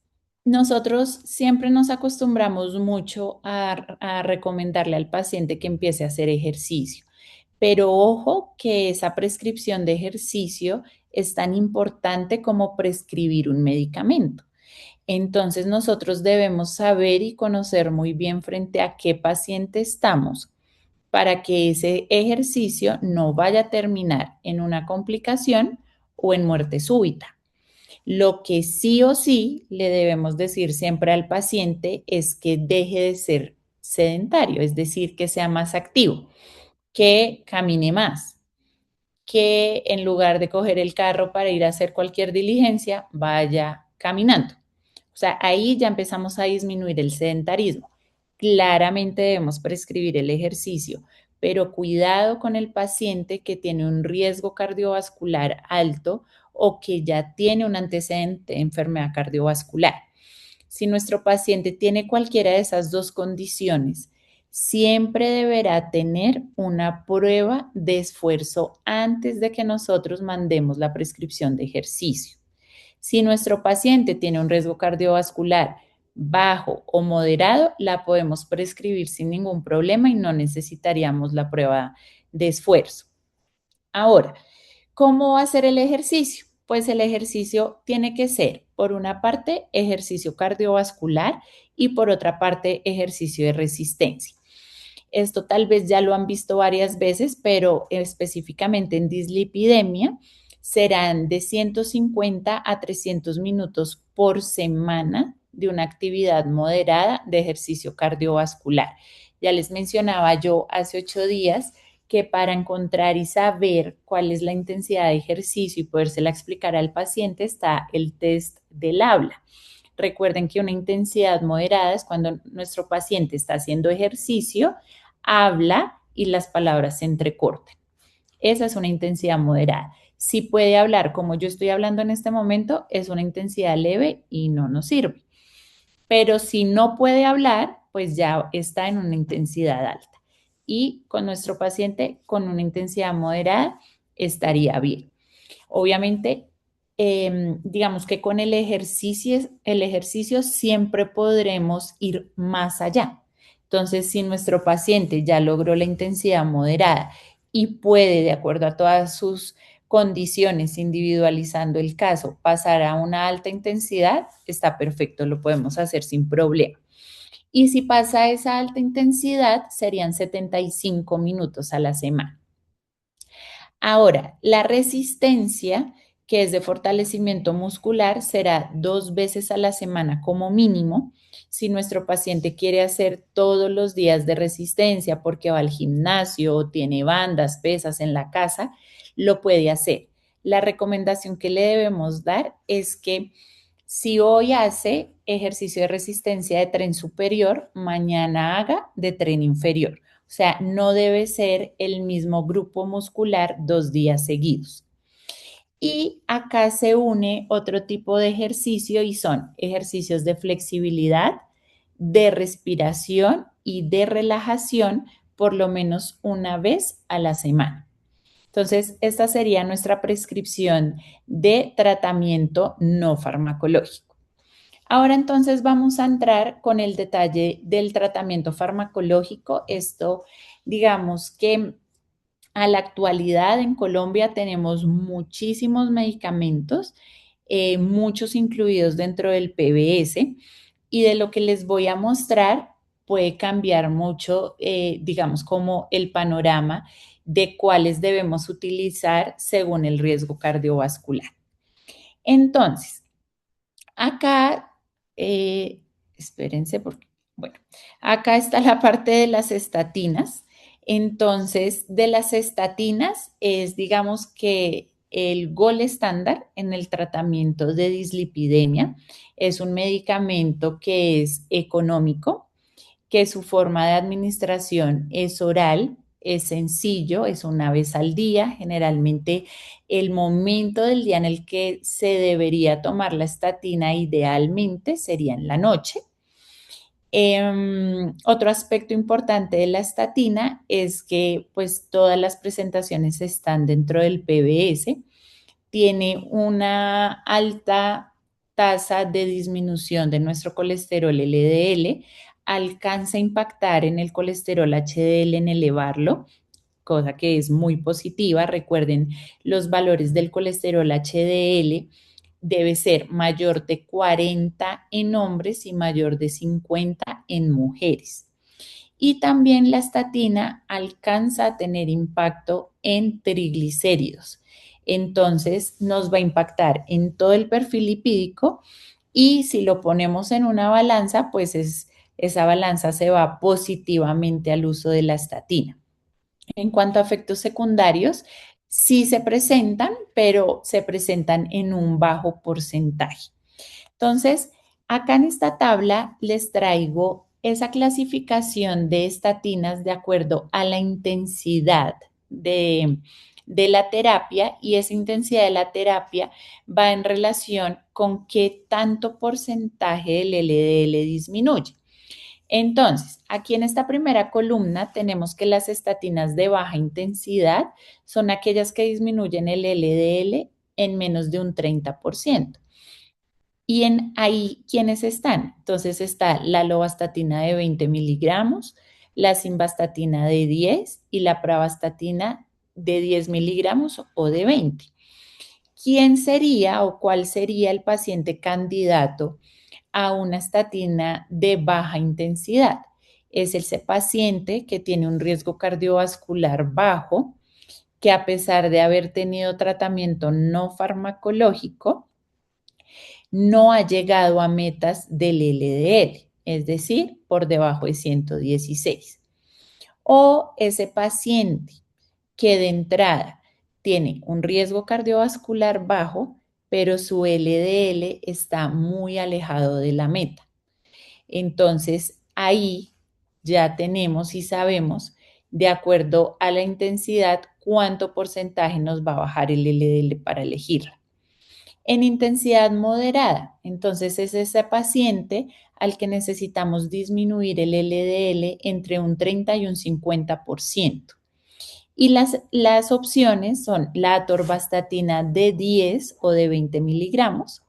nosotros siempre nos acostumbramos mucho a recomendarle al paciente que empiece a hacer ejercicio, pero ojo que esa prescripción de ejercicio es tan importante como prescribir un medicamento. Entonces, nosotros debemos saber y conocer muy bien frente a qué paciente estamos para que ese ejercicio no vaya a terminar en una complicación o en muerte súbita. Lo que sí o sí le debemos decir siempre al paciente es que deje de ser sedentario, es decir, que sea más activo, que camine más, que en lugar de coger el carro para ir a hacer cualquier diligencia, vaya caminando. O sea, ahí ya empezamos a disminuir el sedentarismo. Claramente debemos prescribir el ejercicio, pero cuidado con el paciente que tiene un riesgo cardiovascular alto o que ya tiene un antecedente de enfermedad cardiovascular. Si nuestro paciente tiene cualquiera de esas dos condiciones, siempre deberá tener una prueba de esfuerzo antes de que nosotros mandemos la prescripción de ejercicio. Si nuestro paciente tiene un riesgo cardiovascular bajo o moderado, la podemos prescribir sin ningún problema y no necesitaríamos la prueba de esfuerzo. Ahora, ¿cómo hacer el ejercicio? Pues el ejercicio tiene que ser, por una parte, ejercicio cardiovascular y por otra parte, ejercicio de resistencia. Esto tal vez ya lo han visto varias veces, pero específicamente en dislipidemia serán de 150 a 300 minutos por semana de una actividad moderada de ejercicio cardiovascular. Ya les mencionaba yo hace 8 días que para encontrar y saber cuál es la intensidad de ejercicio y podérsela explicar al paciente está el test del habla. Recuerden que una intensidad moderada es cuando nuestro paciente está haciendo ejercicio, habla y las palabras se entrecortan. Esa es una intensidad moderada. Si puede hablar como yo estoy hablando en este momento, es una intensidad leve y no nos sirve. Pero si no puede hablar, pues ya está en una intensidad alta. Y con nuestro paciente con una intensidad moderada estaría bien. Obviamente, digamos que con el ejercicio siempre podremos ir más allá. Entonces, si nuestro paciente ya logró la intensidad moderada y puede, de acuerdo a todas sus condiciones, individualizando el caso, pasar a una alta intensidad, está perfecto, lo podemos hacer sin problema. Y si pasa a esa alta intensidad, serían 75 minutos a la semana. Ahora, la resistencia, que es de fortalecimiento muscular, será 2 veces a la semana como mínimo. Si nuestro paciente quiere hacer todos los días de resistencia porque va al gimnasio o tiene bandas, pesas en la casa, lo puede hacer. La recomendación que le debemos dar es que si hoy hace ejercicio de resistencia de tren superior, mañana haga de tren inferior. O sea, no debe ser el mismo grupo muscular 2 días seguidos. Y acá se une otro tipo de ejercicio y son ejercicios de flexibilidad, de respiración y de relajación por lo menos una vez a la semana. Entonces, esta sería nuestra prescripción de tratamiento no farmacológico. Ahora entonces vamos a entrar con el detalle del tratamiento farmacológico. Esto, digamos que a la actualidad en Colombia tenemos muchísimos medicamentos, muchos incluidos dentro del PBS, y de lo que les voy a mostrar puede cambiar mucho, digamos, como el panorama de cuáles debemos utilizar según el riesgo cardiovascular. Entonces, acá, espérense, porque, bueno, acá está la parte de las estatinas. Entonces, de las estatinas es, digamos que el gol estándar en el tratamiento de dislipidemia. Es un medicamento que es económico, que su forma de administración es oral es sencillo, es una vez al día. Generalmente el momento del día en el que se debería tomar la estatina idealmente sería en la noche. Otro aspecto importante de la estatina es que pues todas las presentaciones están dentro del PBS, tiene una alta tasa de disminución de nuestro colesterol LDL, alcanza a impactar en el colesterol HDL en elevarlo, cosa que es muy positiva. Recuerden, los valores del colesterol HDL debe ser mayor de 40 en hombres y mayor de 50 en mujeres. Y también la estatina alcanza a tener impacto en triglicéridos. Entonces nos va a impactar en todo el perfil lipídico y si lo ponemos en una balanza, pues esa balanza se va positivamente al uso de la estatina. En cuanto a efectos secundarios, sí se presentan, pero se presentan en un bajo porcentaje. Entonces, acá en esta tabla les traigo esa clasificación de estatinas de acuerdo a la intensidad de la terapia, y esa intensidad de la terapia va en relación con qué tanto porcentaje del LDL disminuye. Entonces, aquí en esta primera columna tenemos que las estatinas de baja intensidad son aquellas que disminuyen el LDL en menos de un 30%. Y en ahí, ¿quiénes están? Entonces está la lovastatina de 20 miligramos, la simvastatina de 10 y la pravastatina de 10 miligramos o de 20. ¿Quién sería o cuál sería el paciente candidato a una estatina de baja intensidad? Es ese paciente que tiene un riesgo cardiovascular bajo, que a pesar de haber tenido tratamiento no farmacológico, no ha llegado a metas del LDL, es decir, por debajo de 116. O ese paciente que de entrada tiene un riesgo cardiovascular bajo, pero su LDL está muy alejado de la meta. Entonces, ahí ya tenemos y sabemos, de acuerdo a la intensidad, cuánto porcentaje nos va a bajar el LDL para elegirla. En intensidad moderada, entonces es ese paciente al que necesitamos disminuir el LDL entre un 30 y un 50%. Y las opciones son la atorvastatina de 10 o de 20 miligramos,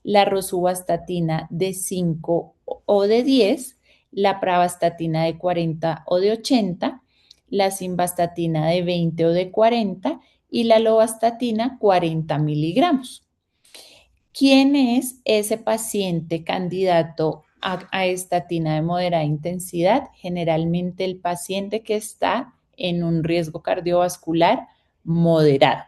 la rosuvastatina de 5 o de 10, la pravastatina de 40 o de 80, la simvastatina de 20 o de 40 y la lovastatina 40 miligramos. ¿Quién es ese paciente candidato a estatina de moderada intensidad? Generalmente el paciente que está en un riesgo cardiovascular moderado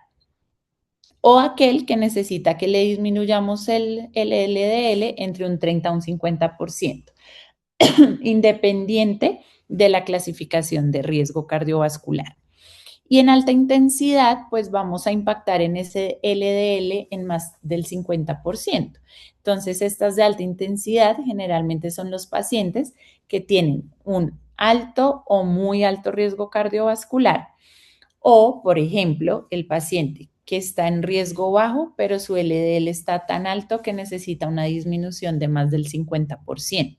o aquel que necesita que le disminuyamos el LDL entre un 30 a un 50%, independiente de la clasificación de riesgo cardiovascular. Y en alta intensidad, pues vamos a impactar en ese LDL en más del 50%. Entonces, estas de alta intensidad generalmente son los pacientes que tienen un alto o muy alto riesgo cardiovascular, o, por ejemplo, el paciente que está en riesgo bajo, pero su LDL está tan alto que necesita una disminución de más del 50%.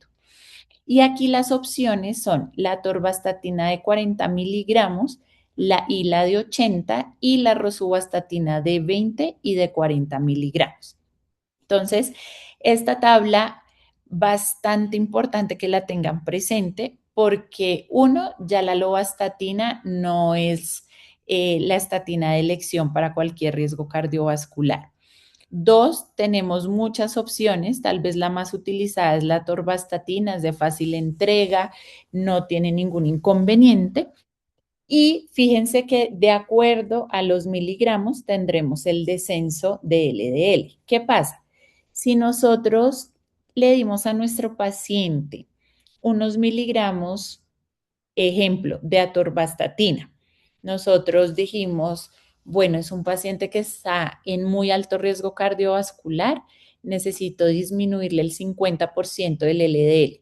Y aquí las opciones son la atorvastatina de 40 miligramos, la de 80 y la rosuvastatina de 20 y de 40 miligramos. Entonces, esta tabla bastante importante que la tengan presente porque uno, ya la lovastatina no es la estatina de elección para cualquier riesgo cardiovascular. Dos, tenemos muchas opciones, tal vez la más utilizada es la atorvastatina, es de fácil entrega, no tiene ningún inconveniente. Y fíjense que de acuerdo a los miligramos tendremos el descenso de LDL. ¿Qué pasa? Si nosotros le dimos a nuestro paciente unos miligramos, ejemplo, de atorvastatina, nosotros dijimos, bueno, es un paciente que está en muy alto riesgo cardiovascular, necesito disminuirle el 50% del LDL.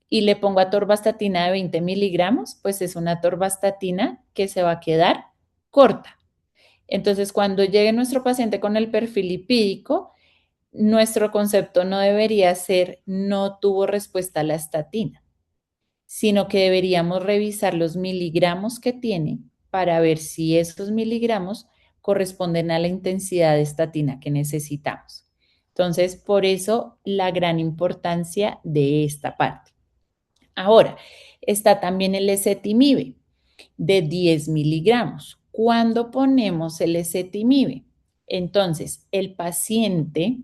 y le pongo atorvastatina de 20 miligramos, pues es una atorvastatina que se va a quedar corta. Entonces, cuando llegue nuestro paciente con el perfil lipídico, nuestro concepto no debería ser no tuvo respuesta a la estatina, sino que deberíamos revisar los miligramos que tiene para ver si esos miligramos corresponden a la intensidad de estatina que necesitamos. Entonces, por eso la gran importancia de esta parte. Ahora, está también el ezetimibe de 10 miligramos. ¿Cuándo ponemos el ezetimibe? Entonces, el paciente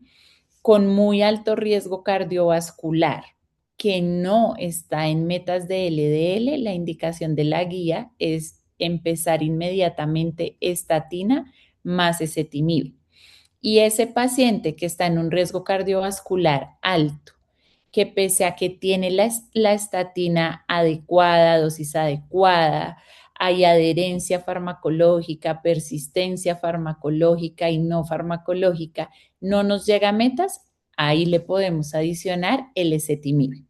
con muy alto riesgo cardiovascular que no está en metas de LDL, la indicación de la guía es empezar inmediatamente estatina más ezetimibe. Y ese paciente que está en un riesgo cardiovascular alto, que pese a que tiene la estatina adecuada, dosis adecuada, hay adherencia farmacológica, persistencia farmacológica y no farmacológica, no nos llega a metas, ahí le podemos adicionar el ezetimibe.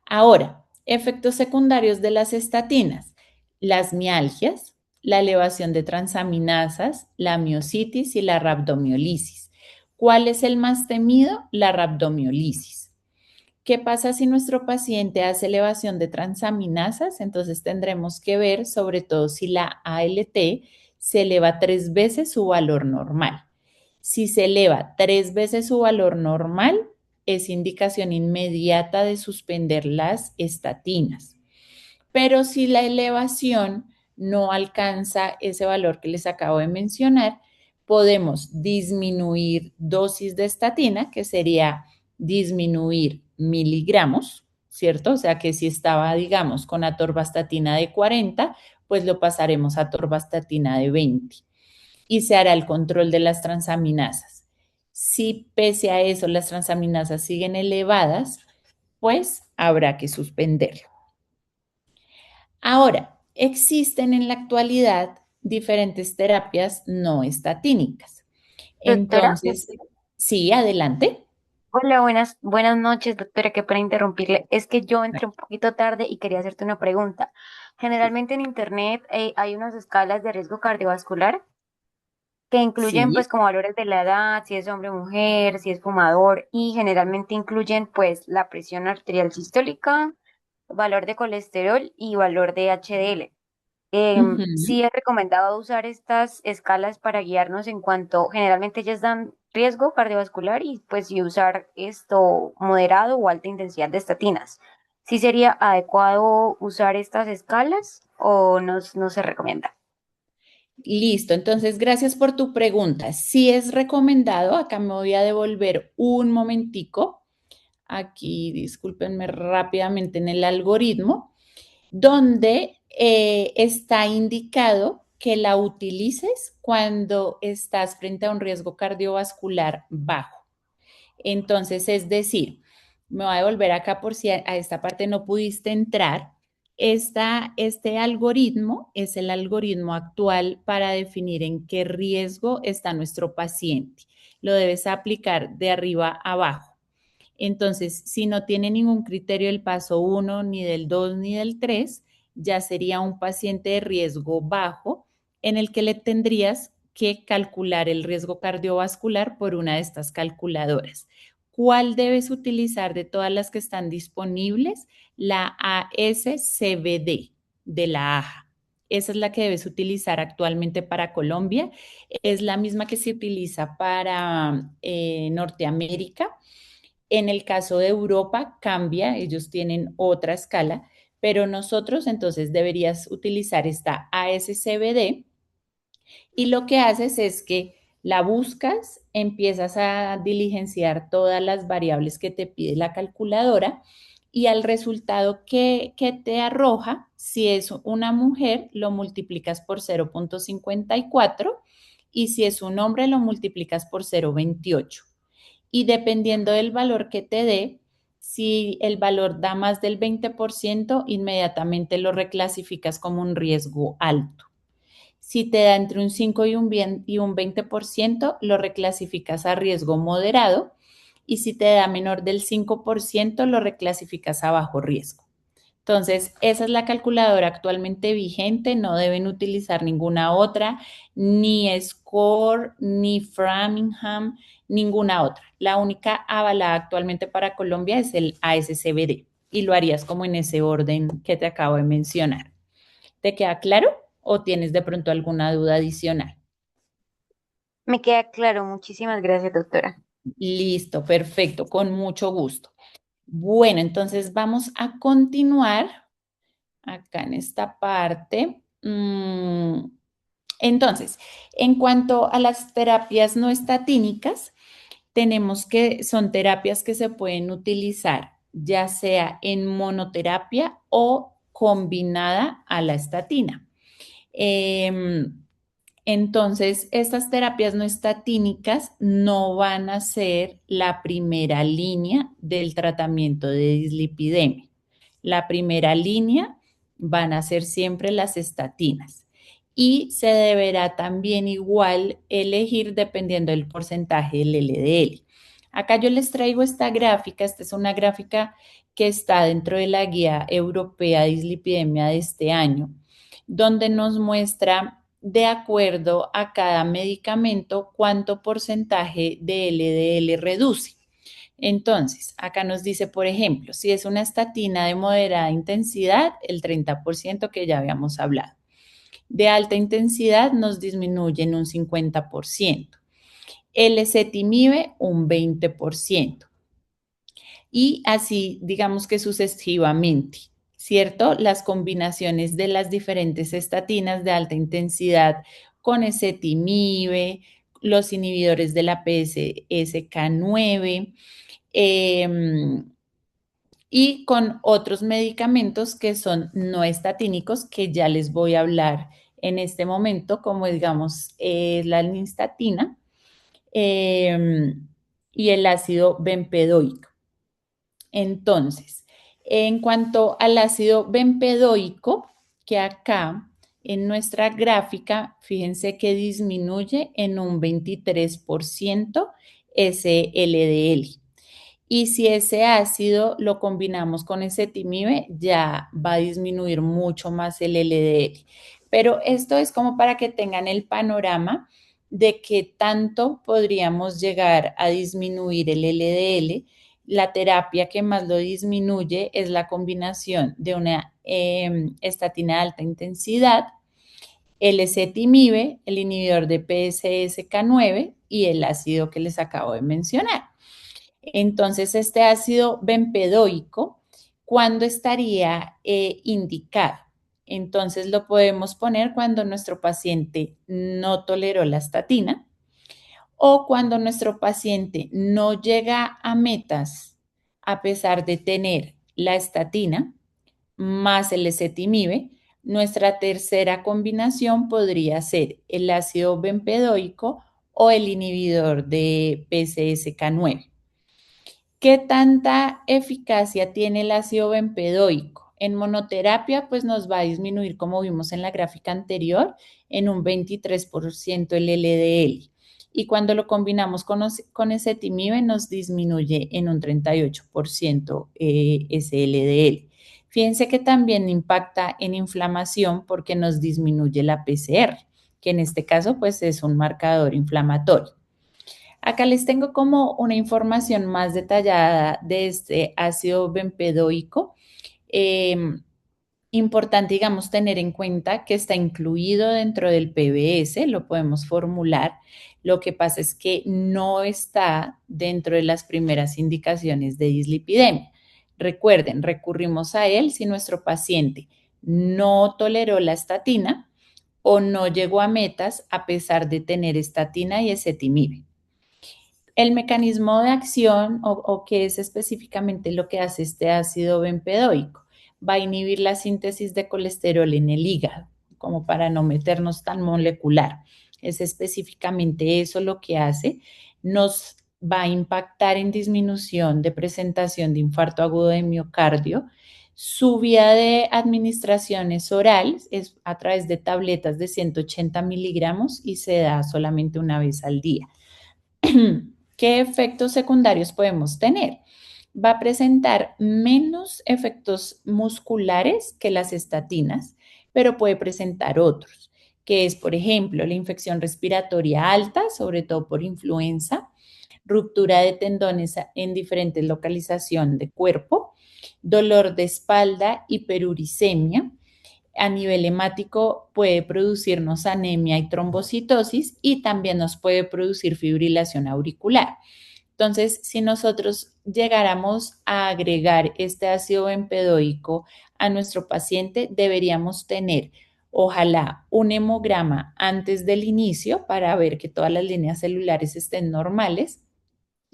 Ahora, efectos secundarios de las estatinas, las mialgias, la elevación de transaminasas, la miositis y la rhabdomiolisis. ¿Cuál es el más temido? La rhabdomiolisis. ¿Qué pasa si nuestro paciente hace elevación de transaminasas? Entonces tendremos que ver sobre todo si la ALT se eleva 3 veces su valor normal. Si se eleva 3 veces su valor normal, es indicación inmediata de suspender las estatinas. Pero si la elevación no alcanza ese valor que les acabo de mencionar, podemos disminuir dosis de estatina, que sería disminuir miligramos, ¿cierto? O sea que si estaba, digamos, con atorvastatina de 40, pues lo pasaremos a atorvastatina de 20 y se hará el control de las transaminasas. Si pese a eso las transaminasas siguen elevadas, pues habrá que suspenderlo. Ahora, existen en la actualidad diferentes terapias no estatínicas. Doctora, Entonces, sí, adelante. hola, buenas noches, doctora, que para interrumpirle, es que yo entré un poquito tarde y quería hacerte una pregunta. Generalmente en internet hay unas escalas de riesgo cardiovascular que incluyen pues Sí. como valores de la edad, si es hombre o mujer, si es fumador y generalmente incluyen pues la presión arterial sistólica, valor de colesterol y valor de HDL. Ujú. Sí es recomendado usar estas escalas para guiarnos en cuanto generalmente ellas dan riesgo cardiovascular y pues y usar esto moderado o alta intensidad de estatinas. ¿Sí sería adecuado usar estas escalas o no se recomienda? Listo, entonces gracias por tu pregunta. Sí es recomendado, acá me voy a devolver un momentico, aquí discúlpenme rápidamente en el algoritmo, donde está indicado que la utilices cuando estás frente a un riesgo cardiovascular bajo. Entonces, es decir, me voy a devolver acá por si a esta parte no pudiste entrar. Este algoritmo es el algoritmo actual para definir en qué riesgo está nuestro paciente. Lo debes aplicar de arriba a abajo. Entonces, si no tiene ningún criterio del paso uno, ni del 2, ni del 3, ya sería un paciente de riesgo bajo en el que le tendrías que calcular el riesgo cardiovascular por una de estas calculadoras. ¿Cuál debes utilizar de todas las que están disponibles? La ASCVD de la AJA. Esa es la que debes utilizar actualmente para Colombia. Es la misma que se utiliza para Norteamérica. En el caso de Europa cambia, ellos tienen otra escala, pero nosotros entonces deberías utilizar esta ASCVD y lo que haces es que la buscas, empiezas a diligenciar todas las variables que te pide la calculadora y al resultado que te arroja, si es una mujer, lo multiplicas por 0,54 y si es un hombre, lo multiplicas por 0,28 y dependiendo del valor que te dé, si el valor da más del 20%, inmediatamente lo reclasificas como un riesgo alto. Si te da entre un 5 y un 20%, lo reclasificas a riesgo moderado. y si te da menor del 5% lo reclasificas a bajo riesgo. Entonces, esa es la calculadora actualmente vigente, no deben utilizar ninguna otra, ni SCORE, ni Framingham, ninguna otra. La única avalada actualmente para Colombia es el ASCBD y lo harías como en ese orden que te acabo de mencionar. ¿Te queda claro o tienes de pronto alguna duda adicional? Me queda claro. Muchísimas gracias, doctora. Listo, perfecto, con mucho gusto. Bueno, entonces vamos a continuar acá en esta parte. Entonces, en cuanto a las terapias no estatínicas, tenemos que son terapias que se pueden utilizar ya sea en monoterapia o combinada a la estatina. Em, entonces, estas terapias no estatínicas no van a ser la primera línea del tratamiento de dislipidemia. La primera línea van a ser siempre las estatinas y se deberá también igual elegir dependiendo del porcentaje del LDL. Acá yo les traigo esta gráfica, esta es una gráfica que está dentro de la guía europea de dislipidemia de este año, donde nos muestra de acuerdo a cada medicamento cuánto porcentaje de LDL reduce. Entonces, acá nos dice, por ejemplo, si es una estatina de moderada intensidad, el 30% que ya habíamos hablado. De alta intensidad nos disminuye en un 50%. El ezetimibe un 20%. Y así, digamos que sucesivamente, ¿cierto? Las combinaciones de las diferentes estatinas de alta intensidad con ezetimibe, los inhibidores de la PCSK9, y con otros medicamentos que son no estatínicos, que ya les voy a hablar en este momento, como digamos la alnistatina eh, y el ácido bempedoico. Entonces, en cuanto al ácido bempedoico, que acá en nuestra gráfica, fíjense que disminuye en un 23% ese LDL. Y si ese ácido lo combinamos con ezetimibe, ya va a disminuir mucho más el LDL. Pero esto es como para que tengan el panorama de qué tanto podríamos llegar a disminuir el LDL. La terapia que más lo disminuye es la combinación de una estatina de alta intensidad, el ezetimibe, el inhibidor de PCSK9 y el ácido que les acabo de mencionar. Entonces, este ácido bempedoico, ¿cuándo estaría indicado? Entonces, lo podemos poner cuando nuestro paciente no toleró la estatina o cuando nuestro paciente no llega a metas a pesar de tener la estatina más el ezetimibe. Nuestra tercera combinación podría ser el ácido bempedoico o el inhibidor de PCSK9. ¿Qué tanta eficacia tiene el ácido bempedoico? En monoterapia, pues nos va a disminuir, como vimos en la gráfica anterior, en un 23% el LDL. Y cuando lo combinamos con ezetimibe, nos disminuye en un 38% ese LDL. Fíjense que también impacta en inflamación porque nos disminuye la PCR, que en este caso, pues es un marcador inflamatorio. Acá les tengo como una información más detallada de este ácido bempedoico. Eh, Importante, digamos, tener en cuenta que está incluido dentro del PBS, lo podemos formular. Lo que pasa es que no está dentro de las primeras indicaciones de dislipidemia. Recuerden, recurrimos a él si nuestro paciente no toleró la estatina o no llegó a metas a pesar de tener estatina y ezetimibe. El mecanismo de acción o qué es específicamente lo que hace este ácido bempedoico. Va a inhibir la síntesis de colesterol en el hígado, como para no meternos tan molecular. Es específicamente eso lo que hace. Nos va a impactar en disminución de presentación de infarto agudo de miocardio. Su vía de administración es oral, es a través de tabletas de 180 miligramos y se da solamente una vez al día. ¿Qué efectos secundarios podemos tener? Va a presentar menos efectos musculares que las estatinas, pero puede presentar otros, que es, por ejemplo, la infección respiratoria alta, sobre todo por influenza, ruptura de tendones en diferentes localizaciones de cuerpo, dolor de espalda, hiperuricemia. A nivel hemático puede producirnos anemia y trombocitosis y también nos puede producir fibrilación auricular. Entonces, si nosotros llegáramos a agregar este ácido bempedoico a nuestro paciente, deberíamos tener, ojalá, un hemograma antes del inicio para ver que todas las líneas celulares estén normales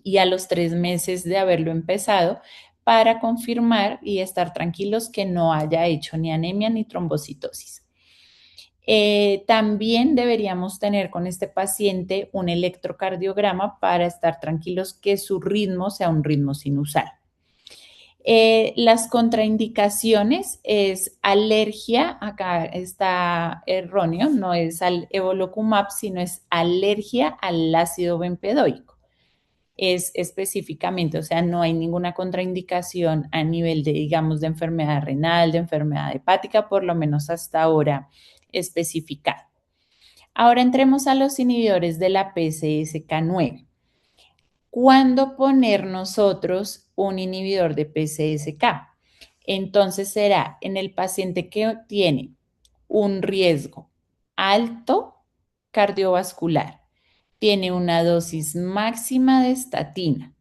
y a los 3 meses de haberlo empezado para confirmar y estar tranquilos que no haya hecho ni anemia ni trombocitosis. También deberíamos tener con este paciente un electrocardiograma para estar tranquilos que su ritmo sea un ritmo sinusal. Las contraindicaciones es alergia, acá está erróneo, no es al evolocumab, sino es alergia al ácido bempedoico. Es específicamente, o sea, no hay ninguna contraindicación a nivel de, digamos, de enfermedad renal, de enfermedad hepática, por lo menos hasta ahora especificado. Ahora entremos a los inhibidores de la PCSK9. ¿Cuándo poner nosotros un inhibidor de PCSK? Entonces será en el paciente que tiene un riesgo alto cardiovascular, tiene una dosis máxima de estatina,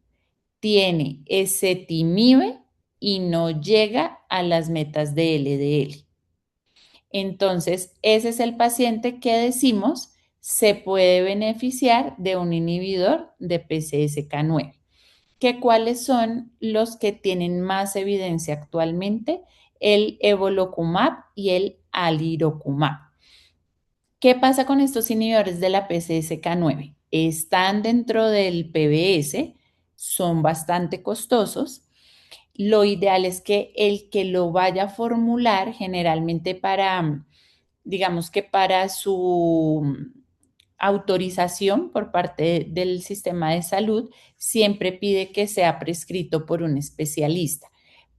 tiene ezetimibe y no llega a las metas de LDL. Entonces, ese es el paciente que decimos se puede beneficiar de un inhibidor de PCSK9. ¿Cuáles son los que tienen más evidencia actualmente? El evolocumab y el alirocumab. ¿Qué pasa con estos inhibidores de la PCSK9? Están dentro del PBS, son bastante costosos. Lo ideal es que el que lo vaya a formular generalmente para, digamos que para su autorización por parte del sistema de salud, siempre pide que sea prescrito por un especialista.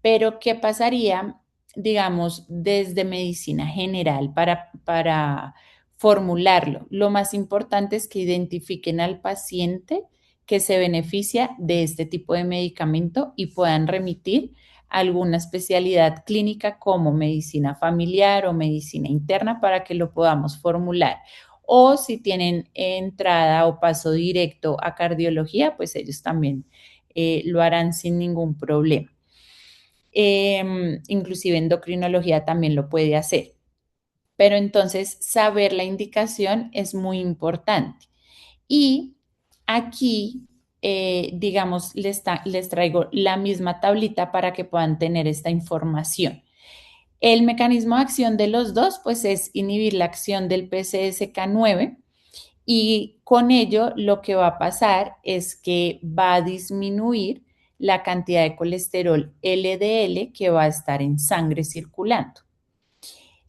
Pero, ¿qué pasaría, digamos, desde medicina general para formularlo? Lo más importante es que identifiquen al paciente que se beneficia de este tipo de medicamento y puedan remitir a alguna especialidad clínica como medicina familiar o medicina interna para que lo podamos formular. O si tienen entrada o paso directo a cardiología, pues ellos también lo harán sin ningún problema. Inclusive endocrinología también lo puede hacer. Pero entonces saber la indicación es muy importante. Y aquí, digamos, les traigo la misma tablita para que puedan tener esta información. El mecanismo de acción de los dos, pues es inhibir la acción del PCSK9 y con ello lo que va a pasar es que va a disminuir la cantidad de colesterol LDL que va a estar en sangre circulando.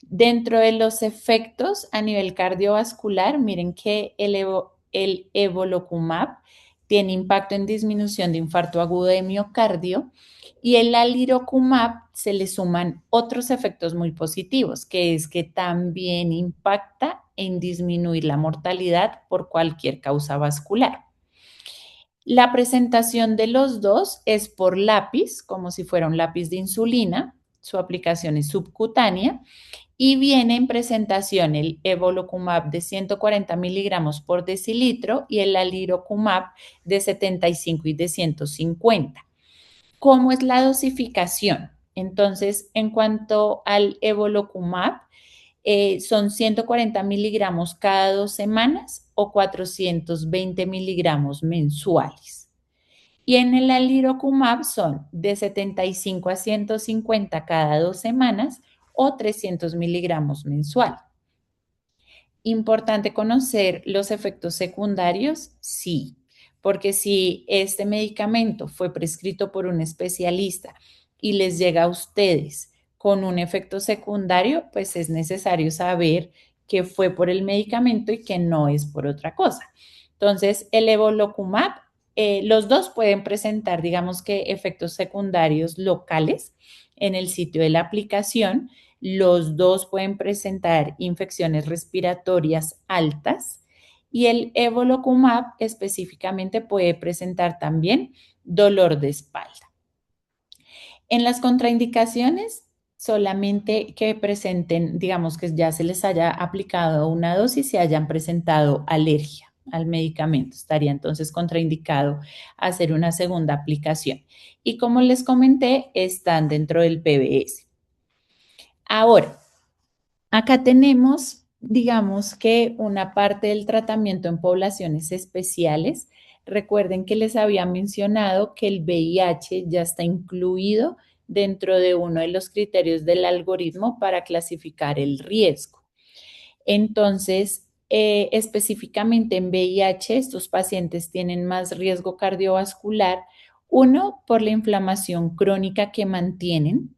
Dentro de los efectos a nivel cardiovascular, miren que el evolocumab tiene impacto en disminución de infarto agudo de miocardio y el alirocumab se le suman otros efectos muy positivos, que es que también impacta en disminuir la mortalidad por cualquier causa vascular. La presentación de los dos es por lápiz, como si fuera un lápiz de insulina. Su aplicación es subcutánea y viene en presentación el evolocumab de 140 miligramos por decilitro y el alirocumab de 75 y de 150. ¿Cómo es la dosificación? Entonces, en cuanto al evolocumab, son 140 miligramos cada 2 semanas o 420 miligramos mensuales. Y en el alirocumab son de 75 a 150 cada 2 semanas o 300 miligramos mensual. ¿Importante conocer los efectos secundarios? Sí, porque si este medicamento fue prescrito por un especialista y les llega a ustedes con un efecto secundario, pues es necesario saber que fue por el medicamento y que no es por otra cosa. Entonces, el evolocumab Los dos pueden presentar, digamos que, efectos secundarios locales en el sitio de la aplicación. Los dos pueden presentar infecciones respiratorias altas y el evolocumab específicamente puede presentar también dolor de espalda. En las contraindicaciones, solamente que presenten, digamos que ya se les haya aplicado una dosis y hayan presentado alergia al medicamento. Estaría entonces contraindicado hacer una segunda aplicación. Y como les comenté, están dentro del PBS. Ahora, acá tenemos, digamos que una parte del tratamiento en poblaciones especiales. Recuerden que les había mencionado que el VIH ya está incluido dentro de uno de los criterios del algoritmo para clasificar el riesgo. Entonces, específicamente en VIH, estos pacientes tienen más riesgo cardiovascular, uno, por la inflamación crónica que mantienen.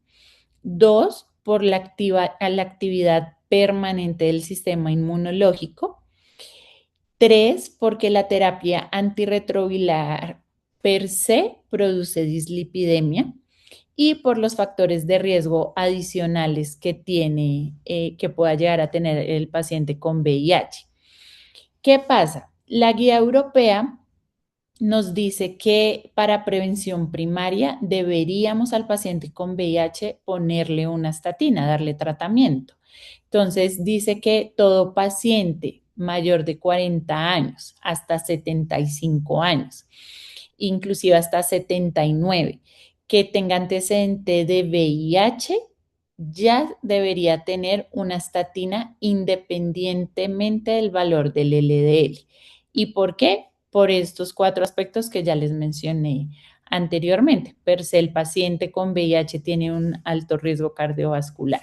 Dos, por la actividad permanente del sistema inmunológico. Tres, porque la terapia antirretroviral per se produce dislipidemia. Y por los factores de riesgo adicionales que tiene, que pueda llegar a tener el paciente con VIH. ¿Qué pasa? La guía europea nos dice que para prevención primaria deberíamos al paciente con VIH ponerle una estatina, darle tratamiento. Entonces dice que todo paciente mayor de 40 años hasta 75 años, inclusive hasta 79, que tenga antecedente de VIH, ya debería tener una estatina independientemente del valor del LDL. ¿Y por qué? Por estos cuatro aspectos que ya les mencioné anteriormente. Per se, el paciente con VIH tiene un alto riesgo cardiovascular.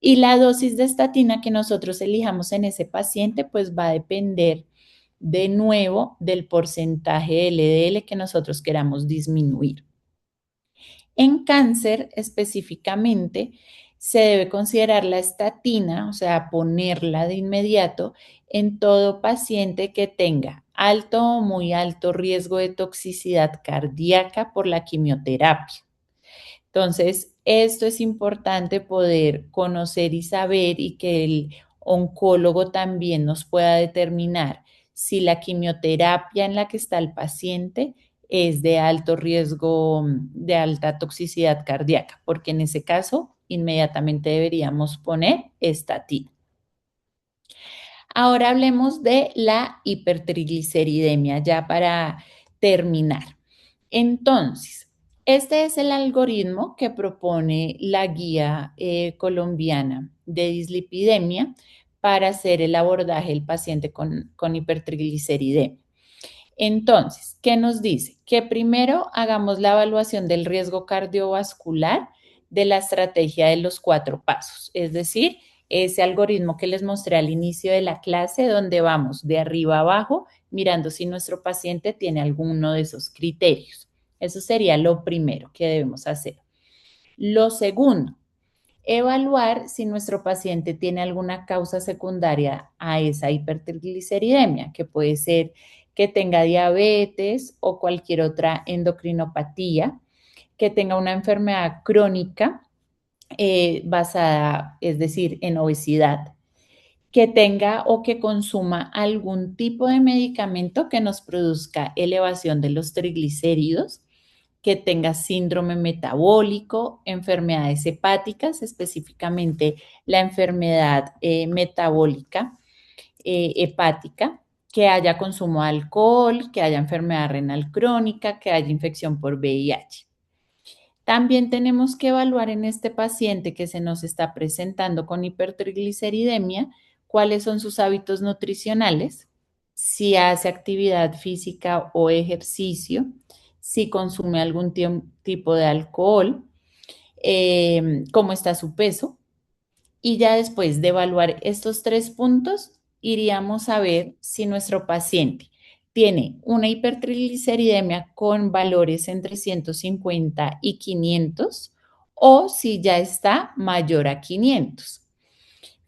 Y la dosis de estatina que nosotros elijamos en ese paciente, pues va a depender de nuevo del porcentaje de LDL que nosotros queramos disminuir. En cáncer específicamente, se debe considerar la estatina, o sea, ponerla de inmediato en todo paciente que tenga alto o muy alto riesgo de toxicidad cardíaca por la quimioterapia. Entonces, esto es importante poder conocer y saber y que el oncólogo también nos pueda determinar si la quimioterapia en la que está el paciente es de alto riesgo, de alta toxicidad cardíaca, porque en ese caso inmediatamente deberíamos poner estatina. Ahora hablemos de la hipertrigliceridemia, ya para terminar. Entonces, este es el algoritmo que propone la guía colombiana de dislipidemia para hacer el abordaje del paciente con hipertrigliceridemia. Entonces, ¿qué nos dice? Que primero hagamos la evaluación del riesgo cardiovascular de la estrategia de los 4 pasos, es decir, ese algoritmo que les mostré al inicio de la clase, donde vamos de arriba a abajo mirando si nuestro paciente tiene alguno de esos criterios. Eso sería lo primero que debemos hacer. Lo segundo, evaluar si nuestro paciente tiene alguna causa secundaria a esa hipertrigliceridemia, que puede ser que tenga diabetes o cualquier otra endocrinopatía, que tenga una enfermedad crónica basada, es decir, en obesidad, que tenga o que consuma algún tipo de medicamento que nos produzca elevación de los triglicéridos, que tenga síndrome metabólico, enfermedades hepáticas, específicamente la enfermedad metabólica hepática, que haya consumo de alcohol, que haya enfermedad renal crónica, que haya infección por VIH. También tenemos que evaluar en este paciente que se nos está presentando con hipertrigliceridemia cuáles son sus hábitos nutricionales, si hace actividad física o ejercicio, si consume algún tipo de alcohol, cómo está su peso. Y ya después de evaluar estos 3 puntos, iríamos a ver si nuestro paciente tiene una hipertrigliceridemia con valores entre 150 y 500 o si ya está mayor a 500.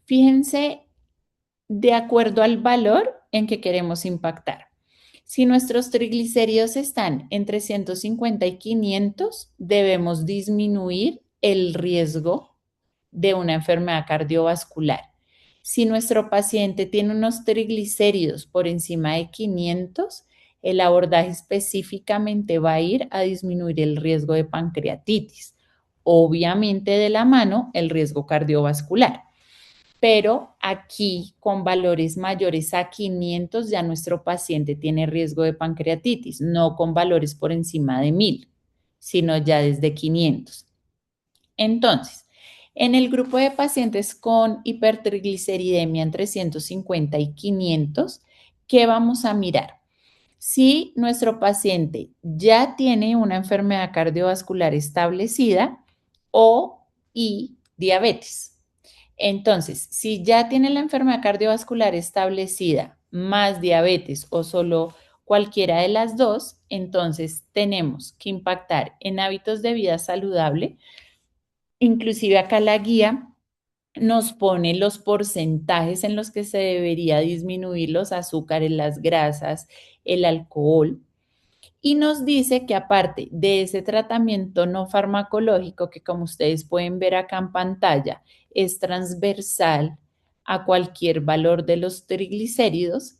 Fíjense de acuerdo al valor en que queremos impactar. Si nuestros triglicéridos están entre 150 y 500, debemos disminuir el riesgo de una enfermedad cardiovascular. Si nuestro paciente tiene unos triglicéridos por encima de 500, el abordaje específicamente va a ir a disminuir el riesgo de pancreatitis. Obviamente de la mano el riesgo cardiovascular. Pero aquí con valores mayores a 500 ya nuestro paciente tiene riesgo de pancreatitis, no con valores por encima de 1000, sino ya desde 500. Entonces, en el grupo de pacientes con hipertrigliceridemia entre 150 y 500, ¿qué vamos a mirar? Si nuestro paciente ya tiene una enfermedad cardiovascular establecida y diabetes. Entonces, si ya tiene la enfermedad cardiovascular establecida, más diabetes o solo cualquiera de las dos, entonces tenemos que impactar en hábitos de vida saludable. Inclusive acá la guía nos pone los porcentajes en los que se debería disminuir los azúcares, las grasas, el alcohol. Y nos dice que aparte de ese tratamiento no farmacológico, que como ustedes pueden ver acá en pantalla, es transversal a cualquier valor de los triglicéridos,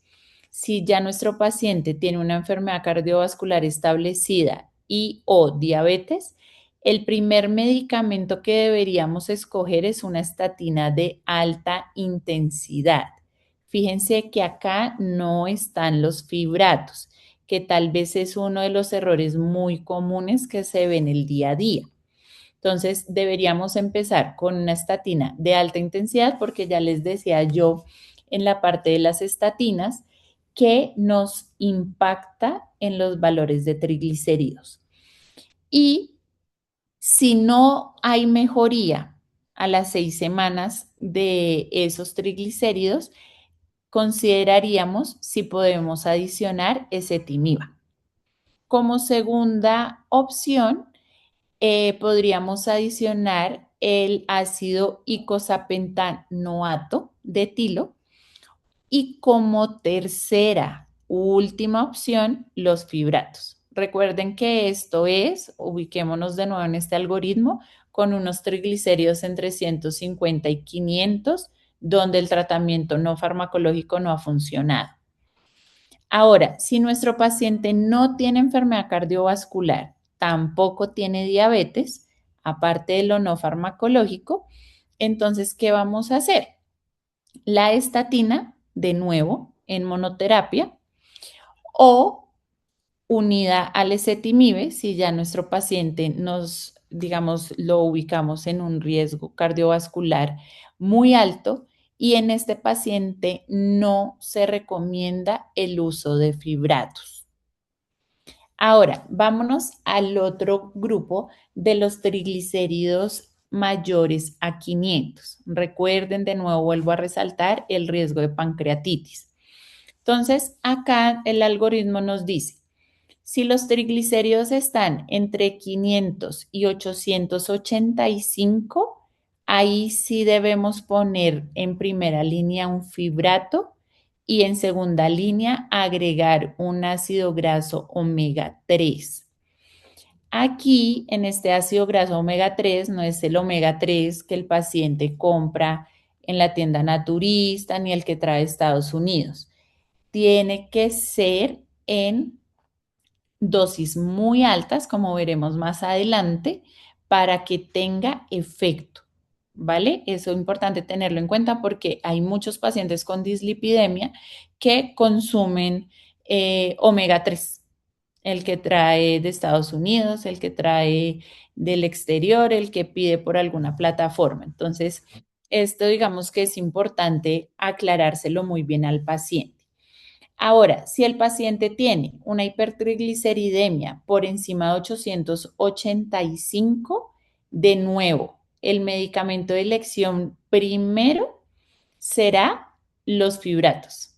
si ya nuestro paciente tiene una enfermedad cardiovascular establecida y o diabetes, el primer medicamento que deberíamos escoger es una estatina de alta intensidad. Fíjense que acá no están los fibratos, que tal vez es uno de los errores muy comunes que se ve en el día a día. Entonces, deberíamos empezar con una estatina de alta intensidad, porque ya les decía yo en la parte de las estatinas que nos impacta en los valores de triglicéridos. Y si no hay mejoría a las 6 semanas de esos triglicéridos, consideraríamos si podemos adicionar ezetimiba. Como segunda opción, podríamos adicionar el ácido icosapentanoato de etilo y como tercera, última opción, los fibratos. Recuerden que esto es, ubiquémonos de nuevo en este algoritmo, con unos triglicéridos entre 150 y 500, donde el tratamiento no farmacológico no ha funcionado. Ahora, si nuestro paciente no tiene enfermedad cardiovascular, tampoco tiene diabetes, aparte de lo no farmacológico, entonces, ¿qué vamos a hacer? La estatina, de nuevo, en monoterapia o unida al ezetimibe, si ya nuestro paciente digamos, lo ubicamos en un riesgo cardiovascular muy alto y en este paciente no se recomienda el uso de fibratos. Ahora, vámonos al otro grupo de los triglicéridos mayores a 500. Recuerden, de nuevo vuelvo a resaltar el riesgo de pancreatitis. Entonces, acá el algoritmo nos dice, si los triglicéridos están entre 500 y 885, ahí sí debemos poner en primera línea un fibrato y en segunda línea agregar un ácido graso omega 3. Aquí, en este ácido graso omega 3, no es el omega 3 que el paciente compra en la tienda naturista ni el que trae de Estados Unidos. Tiene que ser en dosis muy altas, como veremos más adelante, para que tenga efecto, ¿vale? Eso es importante tenerlo en cuenta porque hay muchos pacientes con dislipidemia que consumen omega 3, el que trae de Estados Unidos, el que trae del exterior, el que pide por alguna plataforma. Entonces, esto digamos que es importante aclarárselo muy bien al paciente. Ahora, si el paciente tiene una hipertrigliceridemia por encima de 885, de nuevo, el medicamento de elección primero será los fibratos.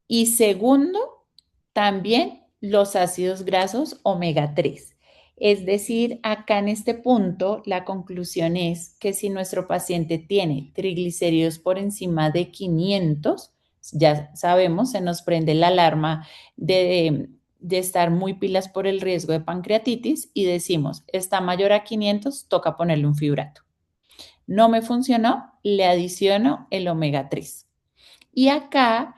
Y segundo, también los ácidos grasos omega 3. Es decir, acá en este punto, la conclusión es que si nuestro paciente tiene triglicéridos por encima de 500, Ya sabemos, se nos prende la alarma de estar muy pilas por el riesgo de pancreatitis y decimos, está mayor a 500, toca ponerle un fibrato. No me funcionó, le adiciono el omega 3. Y acá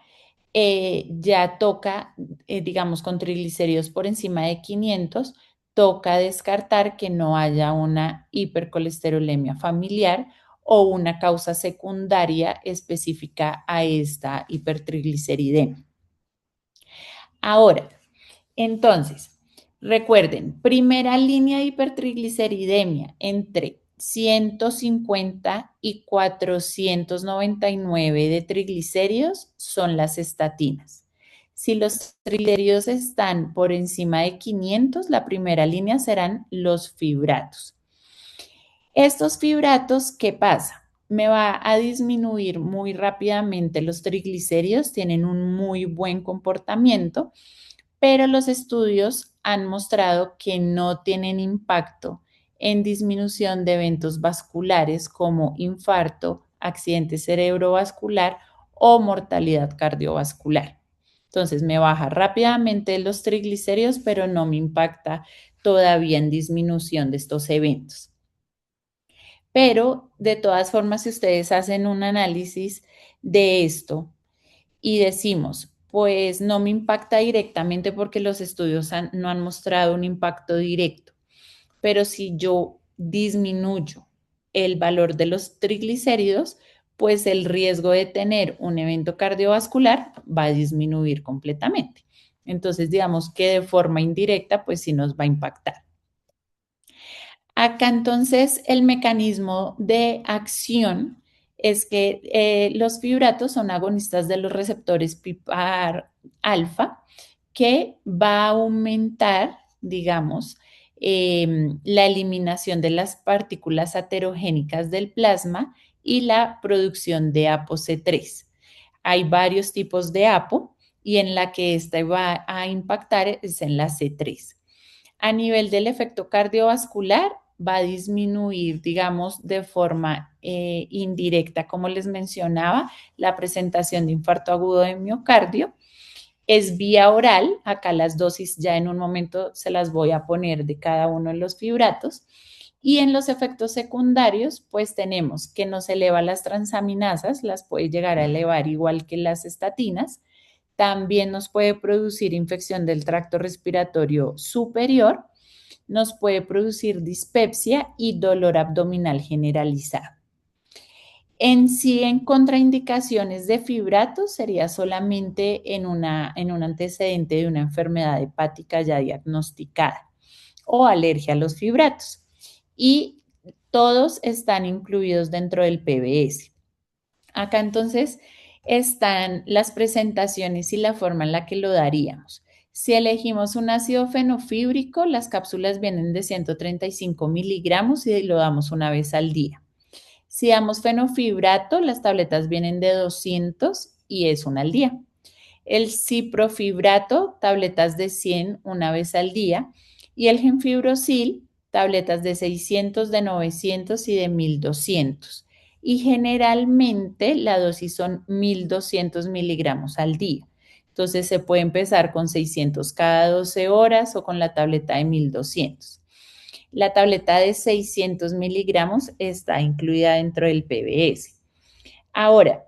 ya toca, digamos, con triglicéridos por encima de 500, toca descartar que no haya una hipercolesterolemia familiar o una causa secundaria específica a esta hipertrigliceridemia. Ahora, entonces, recuerden, primera línea de hipertrigliceridemia entre 150 y 499 de triglicéridos son las estatinas. Si los triglicéridos están por encima de 500, la primera línea serán los fibratos. Estos fibratos, ¿qué pasa? Me va a disminuir muy rápidamente los triglicéridos, tienen un muy buen comportamiento, pero los estudios han mostrado que no tienen impacto en disminución de eventos vasculares como infarto, accidente cerebrovascular o mortalidad cardiovascular. Entonces me baja rápidamente los triglicéridos, pero no me impacta todavía en disminución de estos eventos. Pero de todas formas, si ustedes hacen un análisis de esto, y decimos, pues no me impacta directamente porque los estudios no han mostrado un impacto directo, pero si yo disminuyo el valor de los triglicéridos, pues el riesgo de tener un evento cardiovascular va a disminuir completamente. Entonces, digamos que de forma indirecta, pues sí nos va a impactar. Acá entonces el mecanismo de acción es que los fibratos son agonistas de los receptores PPAR alfa, que va a aumentar, digamos, la eliminación de las partículas aterogénicas del plasma y la producción de ApoC3. Hay varios tipos de APO y en la que esta va a impactar es en la C3. A nivel del efecto cardiovascular, va a disminuir, digamos, de forma indirecta, como les mencionaba, la presentación de infarto agudo de miocardio. Es vía oral, acá las dosis ya en un momento se las voy a poner de cada uno de los fibratos. Y en los efectos secundarios, pues tenemos que nos eleva las transaminasas, las puede llegar a elevar igual que las estatinas. También nos puede producir infección del tracto respiratorio superior, nos puede producir dispepsia y dolor abdominal generalizado. En sí, en contraindicaciones de fibratos sería solamente en un antecedente de una enfermedad hepática ya diagnosticada o alergia a los fibratos. Y todos están incluidos dentro del PBS. Acá entonces están las presentaciones y la forma en la que lo daríamos. Si elegimos un ácido fenofíbrico, las cápsulas vienen de 135 miligramos y lo damos una vez al día. Si damos fenofibrato, las tabletas vienen de 200 y es una al día. El ciprofibrato, tabletas de 100 una vez al día. Y el gemfibrosil, tabletas de 600, de 900 y de 1200. Y generalmente la dosis son 1200 miligramos al día. Entonces se puede empezar con 600 cada 12 horas o con la tableta de 1200. La tableta de 600 miligramos está incluida dentro del PBS. Ahora,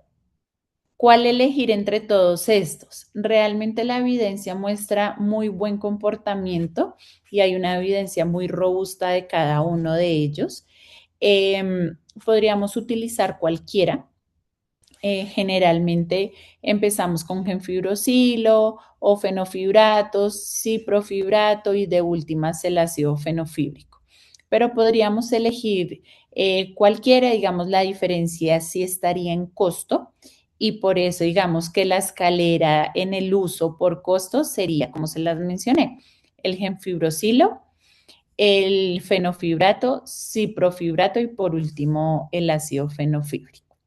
¿cuál elegir entre todos estos? Realmente la evidencia muestra muy buen comportamiento y hay una evidencia muy robusta de cada uno de ellos. Podríamos utilizar cualquiera. Generalmente empezamos con genfibrosilo o fenofibratos, ciprofibrato y de últimas el ácido fenofíbrico. Pero podríamos elegir cualquiera, digamos, la diferencia sí estaría en costo y por eso digamos que la escalera en el uso por costo sería, como se las mencioné, el genfibrosilo, el fenofibrato, ciprofibrato y por último el ácido fenofíbrico.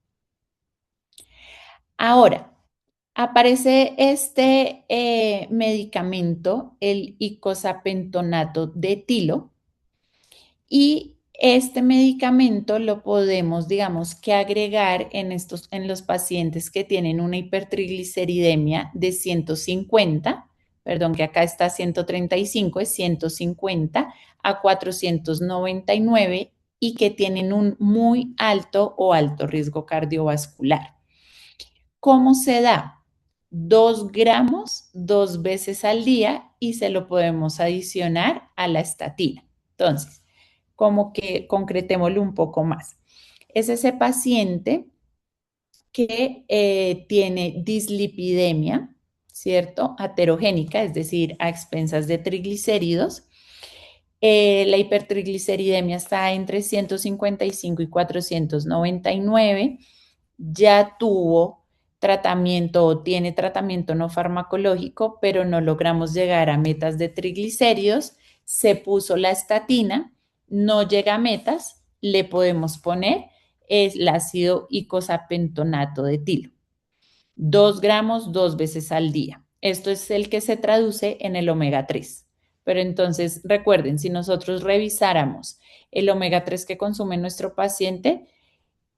Ahora, aparece este medicamento, el icosapentato de etilo, y Este medicamento lo podemos, digamos, que agregar en los pacientes que tienen una hipertrigliceridemia de 150, perdón, que acá está 135, es 150 a 499 y que tienen un muy alto o alto riesgo cardiovascular. ¿Cómo se da? 2 gramos 2 veces al día y se lo podemos adicionar a la estatina. Entonces, como que concretémoslo un poco más. Es ese paciente que tiene dislipidemia, ¿cierto? Aterogénica, es decir, a expensas de triglicéridos. La hipertrigliceridemia está entre 155 y 499. Ya tuvo tratamiento o tiene tratamiento no farmacológico, pero no logramos llegar a metas de triglicéridos. Se puso la estatina, no llega a metas, le podemos poner el ácido icosapentato de etilo. 2 gramos 2 veces al día. Esto es el que se traduce en el omega 3. Pero entonces recuerden, si nosotros revisáramos el omega 3 que consume nuestro paciente,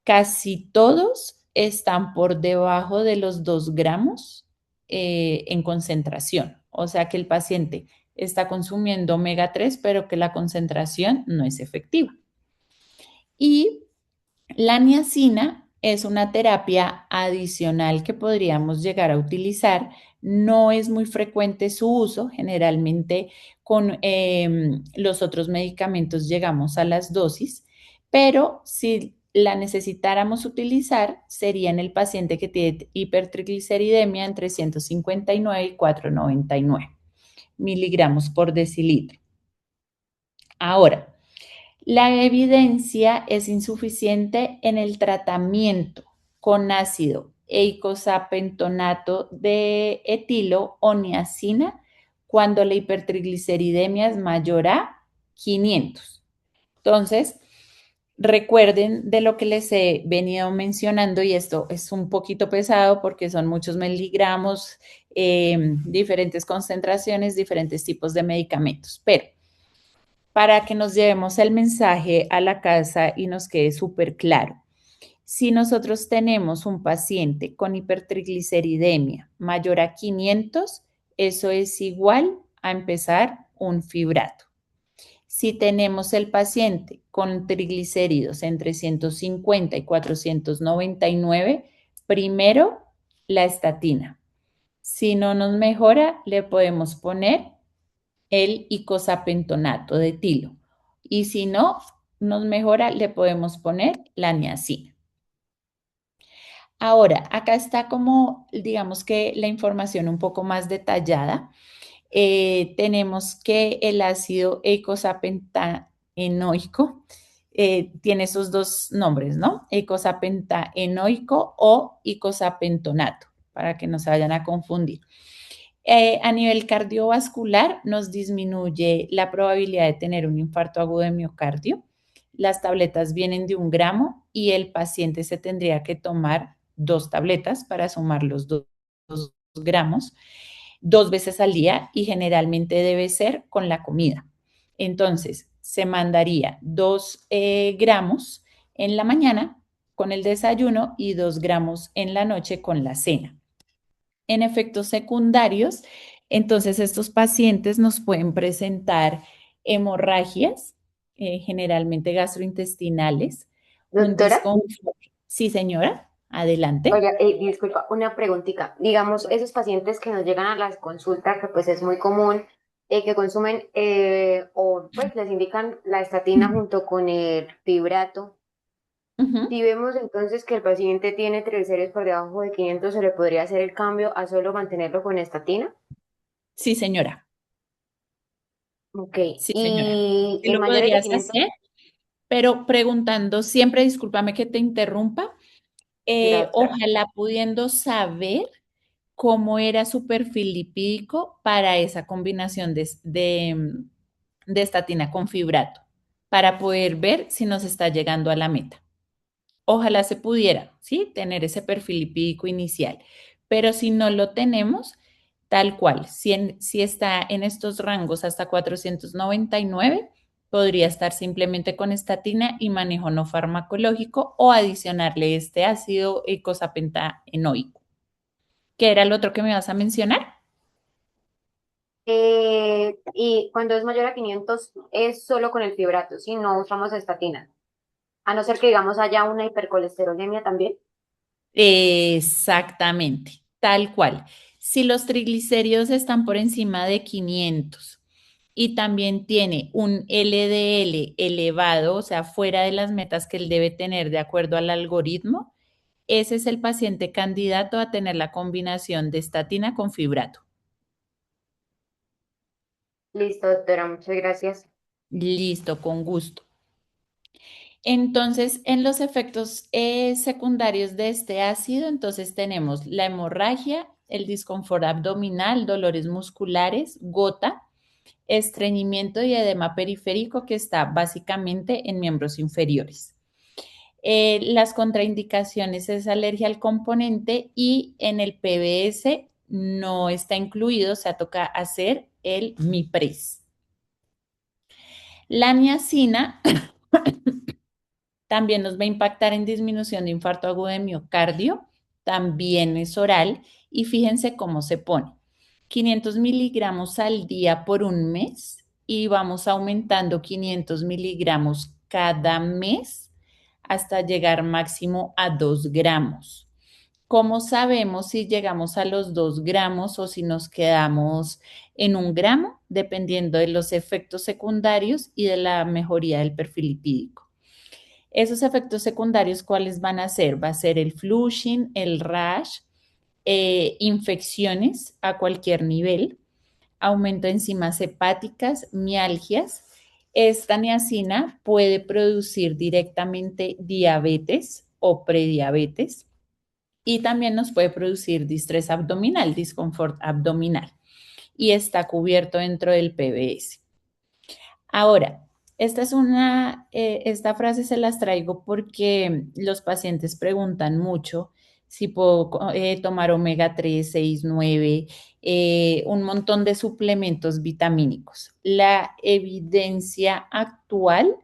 casi todos están por debajo de los 2 gramos en concentración. O sea que el paciente está consumiendo omega 3, pero que la concentración no es efectiva. Y la niacina es una terapia adicional que podríamos llegar a utilizar. No es muy frecuente su uso. Generalmente con los otros medicamentos llegamos a las dosis, pero si la necesitáramos utilizar, sería en el paciente que tiene hipertrigliceridemia entre 159 y 499 miligramos por decilitro. Ahora, la evidencia es insuficiente en el tratamiento con ácido eicosapentato de etilo o niacina cuando la hipertrigliceridemia es mayor a 500. Entonces, recuerden de lo que les he venido mencionando, y esto es un poquito pesado porque son muchos miligramos, diferentes concentraciones, diferentes tipos de medicamentos, pero para que nos llevemos el mensaje a la casa y nos quede súper claro. Si nosotros tenemos un paciente con hipertrigliceridemia mayor a 500, eso es igual a empezar un fibrato. Si tenemos el paciente con triglicéridos entre 150 y 499, primero la estatina. Si no nos mejora, le podemos poner el icosapentato de etilo. Y si no nos mejora, le podemos poner la niacina. Ahora, acá está como, digamos que la información un poco más detallada. Tenemos que el ácido eicosapentaenoico tiene esos dos nombres, ¿no? Eicosapentaenoico o icosapentato, para que no se vayan a confundir. A nivel cardiovascular, nos disminuye la probabilidad de tener un infarto agudo de miocardio. Las tabletas vienen de 1 gramo y el paciente se tendría que tomar 2 tabletas para sumar los 2 gramos 2 veces al día y generalmente debe ser con la comida. Entonces, se mandaría 2 gramos en la mañana con el desayuno y 2 gramos en la noche con la cena. En efectos secundarios, entonces estos pacientes nos pueden presentar hemorragias, generalmente gastrointestinales, un Doctora, disconfort. Sí, señora, adelante. oiga, disculpa, una preguntita. Digamos, esos pacientes que nos llegan a las consultas, que pues es muy común, que consumen o pues les indican la estatina junto con el fibrato. Ujú. Si vemos entonces que el paciente tiene triglicéridos por debajo de 500, ¿se le podría hacer el cambio a solo mantenerlo con estatina? Sí, señora. Ok. Sí, señora. Y Sí en lo mayores de podrías 500, hacer, pero preguntando siempre, discúlpame que te interrumpa, la doctora. ojalá pudiendo saber cómo era su perfil lipídico para esa combinación de estatina con fibrato, para poder ver si nos está llegando a la meta. Ojalá se pudiera, ¿sí? Tener ese perfil lipídico inicial, pero si no lo tenemos, tal cual, si está en estos rangos hasta 499, Podría estar simplemente con estatina y manejo no farmacológico o adicionarle este ácido eicosapentaenoico. ¿Qué era el otro que me vas a mencionar? Y cuando es mayor a 500 es solo con el fibrato, si no usamos estatina. A no ser que, digamos, haya una hipercolesterolemia también. Exactamente, tal cual. Si los triglicéridos están por encima de 500 y también tiene un LDL elevado, o sea, fuera de las metas que él debe tener de acuerdo al algoritmo, ese es el paciente candidato a tener la combinación de estatina con fibrato. Listo, doctora, muchas gracias. Listo, con gusto. Entonces, en los efectos secundarios de este ácido, entonces tenemos la hemorragia, el disconfort abdominal, dolores musculares, gota, estreñimiento y edema periférico que está básicamente en miembros inferiores. Las contraindicaciones es alergia al componente y en el PBS no está incluido, o sea, toca hacer el MIPRES. La niacina también nos va a impactar en disminución de infarto agudo de miocardio, también es oral y fíjense cómo se pone. 500 miligramos al día por un mes y vamos aumentando 500 miligramos cada mes hasta llegar máximo a 2 gramos. ¿Cómo sabemos si llegamos a los 2 gramos o si nos quedamos en 1 gramo? Dependiendo de los efectos secundarios y de la mejoría del perfil lipídico. Esos efectos secundarios, ¿cuáles van a ser? Va a ser el flushing, el rash, infecciones a cualquier nivel, aumento de enzimas hepáticas, mialgias. Esta niacina puede producir directamente diabetes o prediabetes y también nos puede producir distrés abdominal, disconfort abdominal y está cubierto dentro del PBS. Ahora, esta frase se las traigo porque los pacientes preguntan mucho si puedo tomar omega 3, 6, 9, un montón de suplementos vitamínicos. La evidencia actual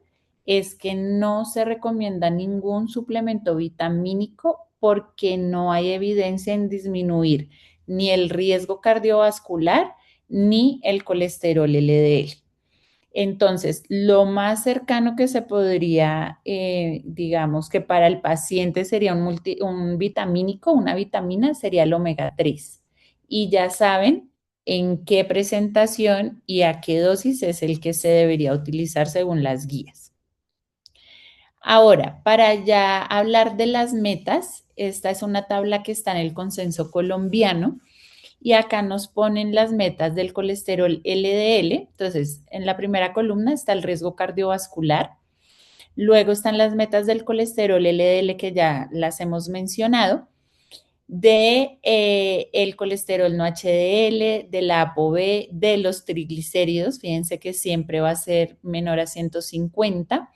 es que no se recomienda ningún suplemento vitamínico porque no hay evidencia en disminuir ni el riesgo cardiovascular ni el colesterol LDL. Entonces, lo más cercano que se podría, digamos que para el paciente sería un vitamínico, una vitamina, sería el omega 3. Y ya saben en qué presentación y a qué dosis es el que se debería utilizar según las guías. Ahora, para ya hablar de las metas, esta es una tabla que está en el consenso colombiano y acá nos ponen las metas del colesterol LDL. Entonces, en la primera columna está el riesgo cardiovascular. Luego están las metas del colesterol LDL que ya las hemos mencionado, de el colesterol no HDL, de la ApoB, de los triglicéridos, fíjense que siempre va a ser menor a 150,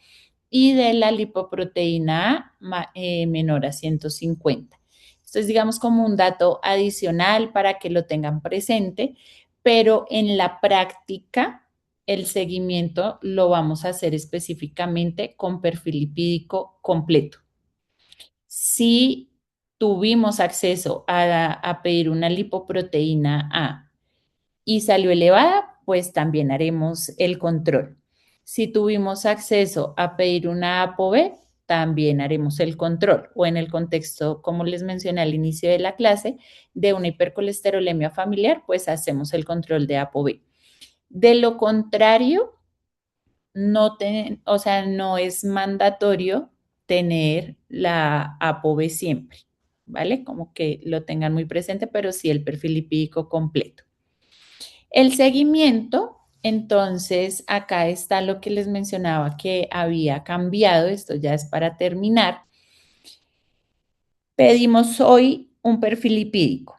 y de la lipoproteína A menor a 150. Esto es, digamos, como un dato adicional para que lo tengan presente, pero en la práctica el seguimiento lo vamos a hacer específicamente con perfil lipídico completo. Si tuvimos acceso a pedir una lipoproteína A y salió elevada, pues también haremos el control. Si tuvimos acceso a pedir una ApoB, también haremos el control. O en el contexto, como les mencioné al inicio de la clase, de una hipercolesterolemia familiar, pues hacemos el control de ApoB. De lo contrario, o sea, no es mandatorio tener la ApoB siempre, ¿vale? Como que lo tengan muy presente, pero sí el perfil lipídico completo. El seguimiento, entonces, acá está lo que les mencionaba que había cambiado, esto ya es para terminar. Pedimos hoy un perfil lipídico.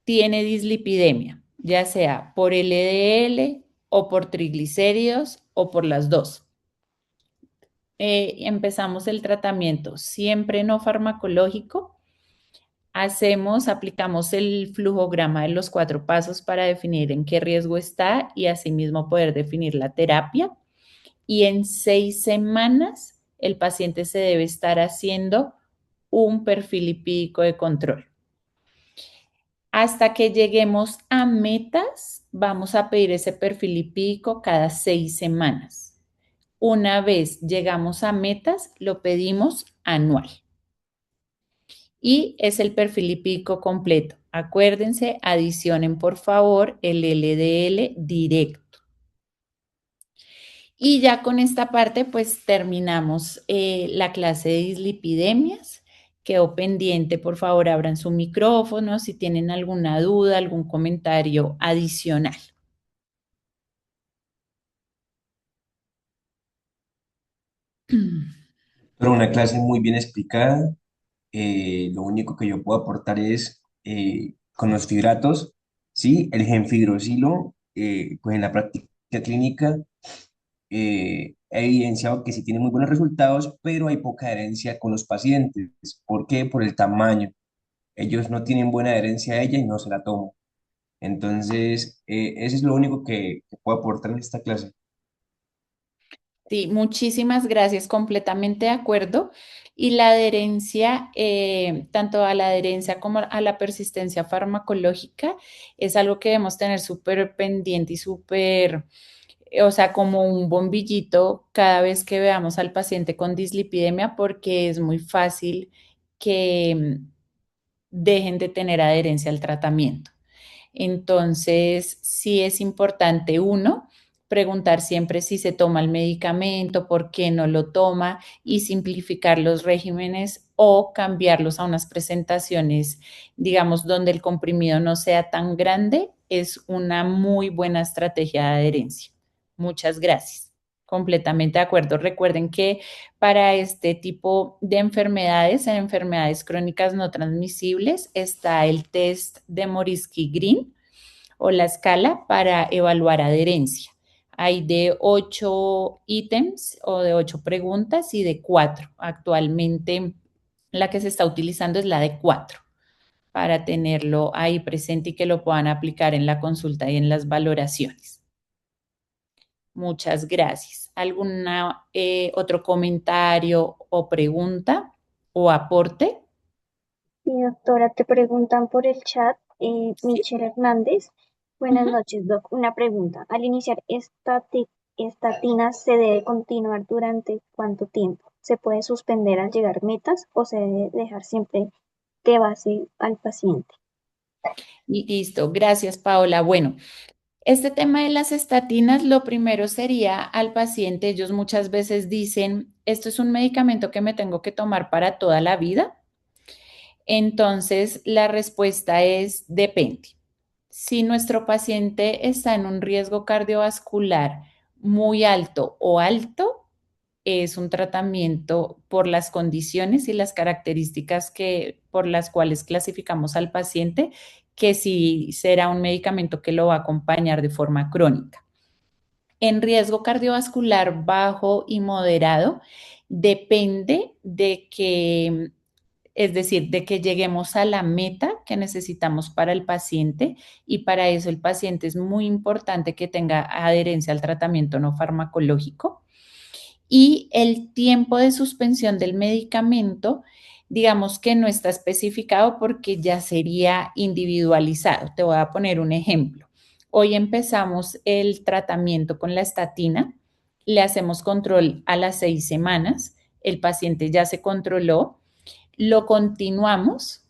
Tiene dislipidemia, ya sea por LDL o por triglicéridos o por las dos. Empezamos el tratamiento siempre no farmacológico. Aplicamos el flujograma de los 4 pasos para definir en qué riesgo está y asimismo poder definir la terapia. y en 6 semanas el paciente se debe estar haciendo un perfil lipídico de control. Hasta que lleguemos a metas, vamos a pedir ese perfil lipídico cada 6 semanas. Una vez llegamos a metas, lo pedimos anual. Y es el perfil lipídico completo. Acuérdense, adicionen por favor el LDL directo. Y ya con esta parte, pues terminamos la clase de dislipidemias. Quedó pendiente, por favor, abran su micrófono si tienen alguna duda, algún comentario adicional. Pero una clase muy bien explicada. Lo único que yo puedo aportar es con los fibratos, ¿sí? El genfidrosilo, pues en la práctica clínica he evidenciado que sí tiene muy buenos resultados, pero hay poca adherencia con los pacientes. ¿Por qué? Por el tamaño. Ellos no tienen buena adherencia a ella y no se la toman. Entonces, eso es lo único que puedo aportar en esta clase. Sí, muchísimas gracias, completamente de acuerdo. Y la adherencia, tanto a la adherencia como a la persistencia farmacológica, es algo que debemos tener súper pendiente y súper, o sea, como un bombillito cada vez que veamos al paciente con dislipidemia, porque es muy fácil que dejen de tener adherencia al tratamiento. Entonces, sí es importante uno, preguntar siempre si se toma el medicamento, por qué no lo toma y simplificar los regímenes o cambiarlos a unas presentaciones, digamos, donde el comprimido no sea tan grande, es una muy buena estrategia de adherencia. Muchas gracias. Completamente de acuerdo. Recuerden que para este tipo de enfermedades, en enfermedades crónicas no transmisibles, está el test de Morisky-Green o la escala para evaluar adherencia. Hay de 8 ítems o de 8 preguntas y de 4. Actualmente la que se está utilizando es la de 4 para tenerlo ahí presente y que lo puedan aplicar en la consulta y en las valoraciones. Muchas gracias. ¿Alguna otro comentario o pregunta o aporte? Y doctora, te preguntan por el chat, Sí. Michelle Hernández. Buenas Ujú. noches, doc. Una pregunta. Al iniciar estatinas, ¿se debe continuar durante cuánto tiempo? ¿Se puede suspender al llegar metas o se debe dejar siempre de base al paciente? Y listo, gracias Paola. Bueno, este tema de las estatinas, lo primero sería al paciente, ellos muchas veces dicen, esto es un medicamento que me tengo que tomar para toda la vida. Entonces, la respuesta es depende. Si nuestro paciente está en un riesgo cardiovascular muy alto o alto, es un tratamiento por las condiciones y las características por las cuales clasificamos al paciente, que sí será un medicamento que lo va a acompañar de forma crónica. En riesgo cardiovascular bajo y moderado, depende de que, es decir, de que lleguemos a la meta que necesitamos para el paciente y para eso el paciente es muy importante que tenga adherencia al tratamiento no farmacológico y el tiempo de suspensión del medicamento, digamos que no está especificado porque ya sería individualizado. Te voy a poner un ejemplo. Hoy empezamos el tratamiento con la estatina, le hacemos control a las 6 semanas, el paciente ya se controló, lo continuamos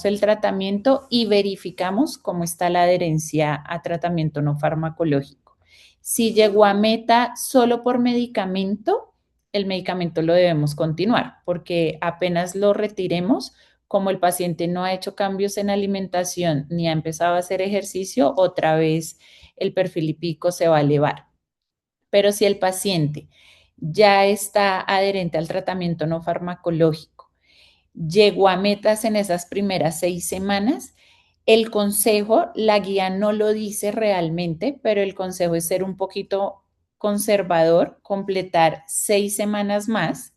el tratamiento y verificamos cómo está la adherencia a tratamiento no farmacológico. Si llegó a meta solo por medicamento, el medicamento lo debemos continuar porque apenas lo retiremos, como el paciente no ha hecho cambios en alimentación ni ha empezado a hacer ejercicio, otra vez el perfil lipídico se va a elevar. Pero si el paciente ya está adherente al tratamiento no farmacológico, llegó a metas en esas primeras 6 semanas, el consejo, la guía no lo dice realmente, pero el consejo es ser un poquito conservador, completar 6 semanas más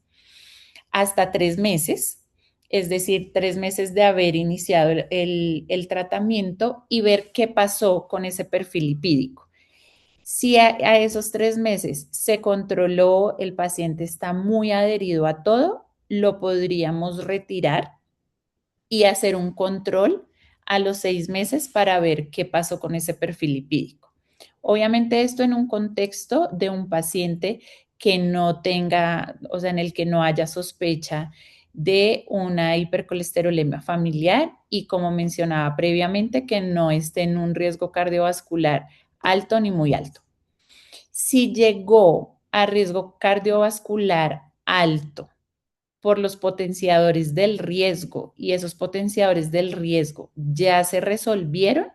hasta 3 meses, es decir, 3 meses de haber iniciado el tratamiento y ver qué pasó con ese perfil lipídico. Si a esos 3 meses se controló, el paciente está muy adherido a todo, lo podríamos retirar y hacer un control a los 6 meses para ver qué pasó con ese perfil lipídico. Obviamente esto en un contexto de un paciente que no tenga, o sea, en el que no haya sospecha de una hipercolesterolemia familiar y como mencionaba previamente, que no esté en un riesgo cardiovascular alto ni muy alto. Si llegó a riesgo cardiovascular alto por los potenciadores del riesgo y esos potenciadores del riesgo ya se resolvieron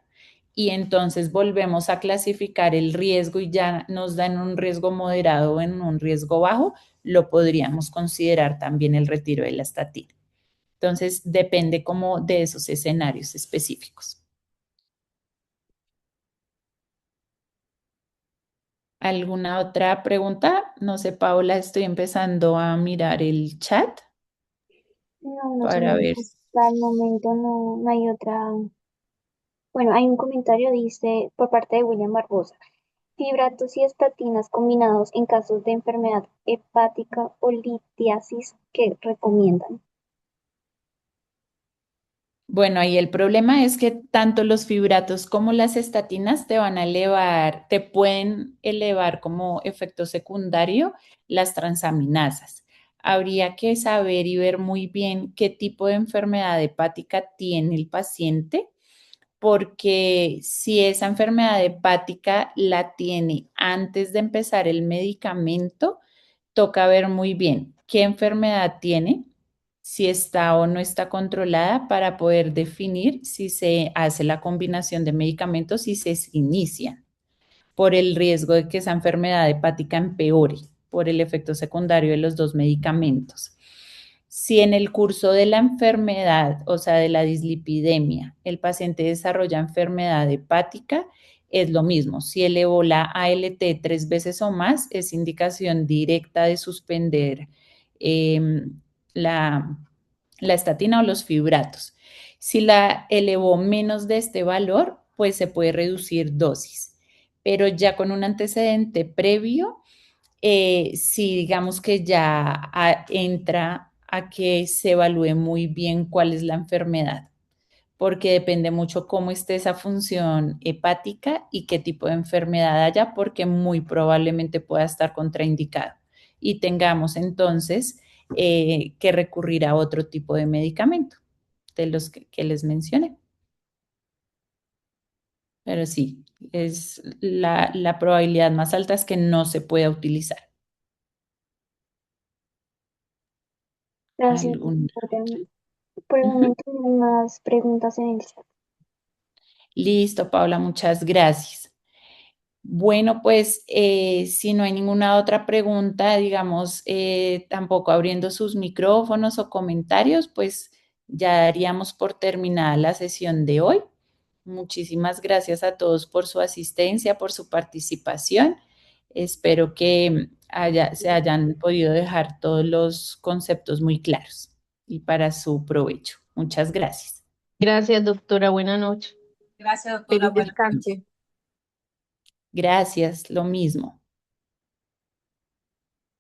y entonces volvemos a clasificar el riesgo y ya nos dan un riesgo moderado o en un riesgo bajo, lo podríamos considerar también el retiro de la estatina. Entonces, depende como de esos escenarios específicos. ¿Alguna otra pregunta? No sé, Paola, estoy empezando a mirar el chat No, no, para señor, ver. hasta el momento no hay otra. Bueno, hay un comentario, dice, por parte de William Barbosa. Fibratos y estatinas combinados en casos de enfermedad hepática o litiasis que recomiendan. Bueno, ahí el problema es que tanto los fibratos como las estatinas te van a elevar, te pueden elevar como efecto secundario las transaminasas. Habría que saber y ver muy bien qué tipo de enfermedad hepática tiene el paciente, porque si esa enfermedad hepática la tiene antes de empezar el medicamento, toca ver muy bien qué enfermedad tiene, si está o no está controlada para poder definir si se hace la combinación de medicamentos y se inicia por el riesgo de que esa enfermedad hepática empeore por el efecto secundario de los dos medicamentos. Si en el curso de la enfermedad, o sea, de la dislipidemia, el paciente desarrolla enfermedad hepática, es lo mismo. Si elevó la ALT 3 veces o más, es indicación directa de suspender eh, la, la estatina o los fibratos. Si la elevó menos de este valor, pues se puede reducir dosis. Pero ya con un antecedente previo, sí, digamos que ya entra a que se evalúe muy bien cuál es la enfermedad, porque depende mucho cómo esté esa función hepática y qué tipo de enfermedad haya, porque muy probablemente pueda estar contraindicado y tengamos entonces que recurrir a otro tipo de medicamento de los que les mencioné. Pero sí, es la probabilidad más alta es que no se pueda utilizar. Gracias. Algún. Por el Ujú. momento no hay más preguntas en el chat. Listo, Paula, muchas gracias. Bueno, pues si no hay ninguna otra pregunta, digamos, tampoco abriendo sus micrófonos o comentarios, pues ya daríamos por terminada la sesión de hoy. Muchísimas gracias a todos por su asistencia, por su participación. Espero que se hayan podido dejar todos los conceptos muy claros y para su provecho. Muchas gracias. Gracias, doctora. Buenas noches. Gracias, doctora. Feliz Buenas noches. descanso. Gracias, lo mismo.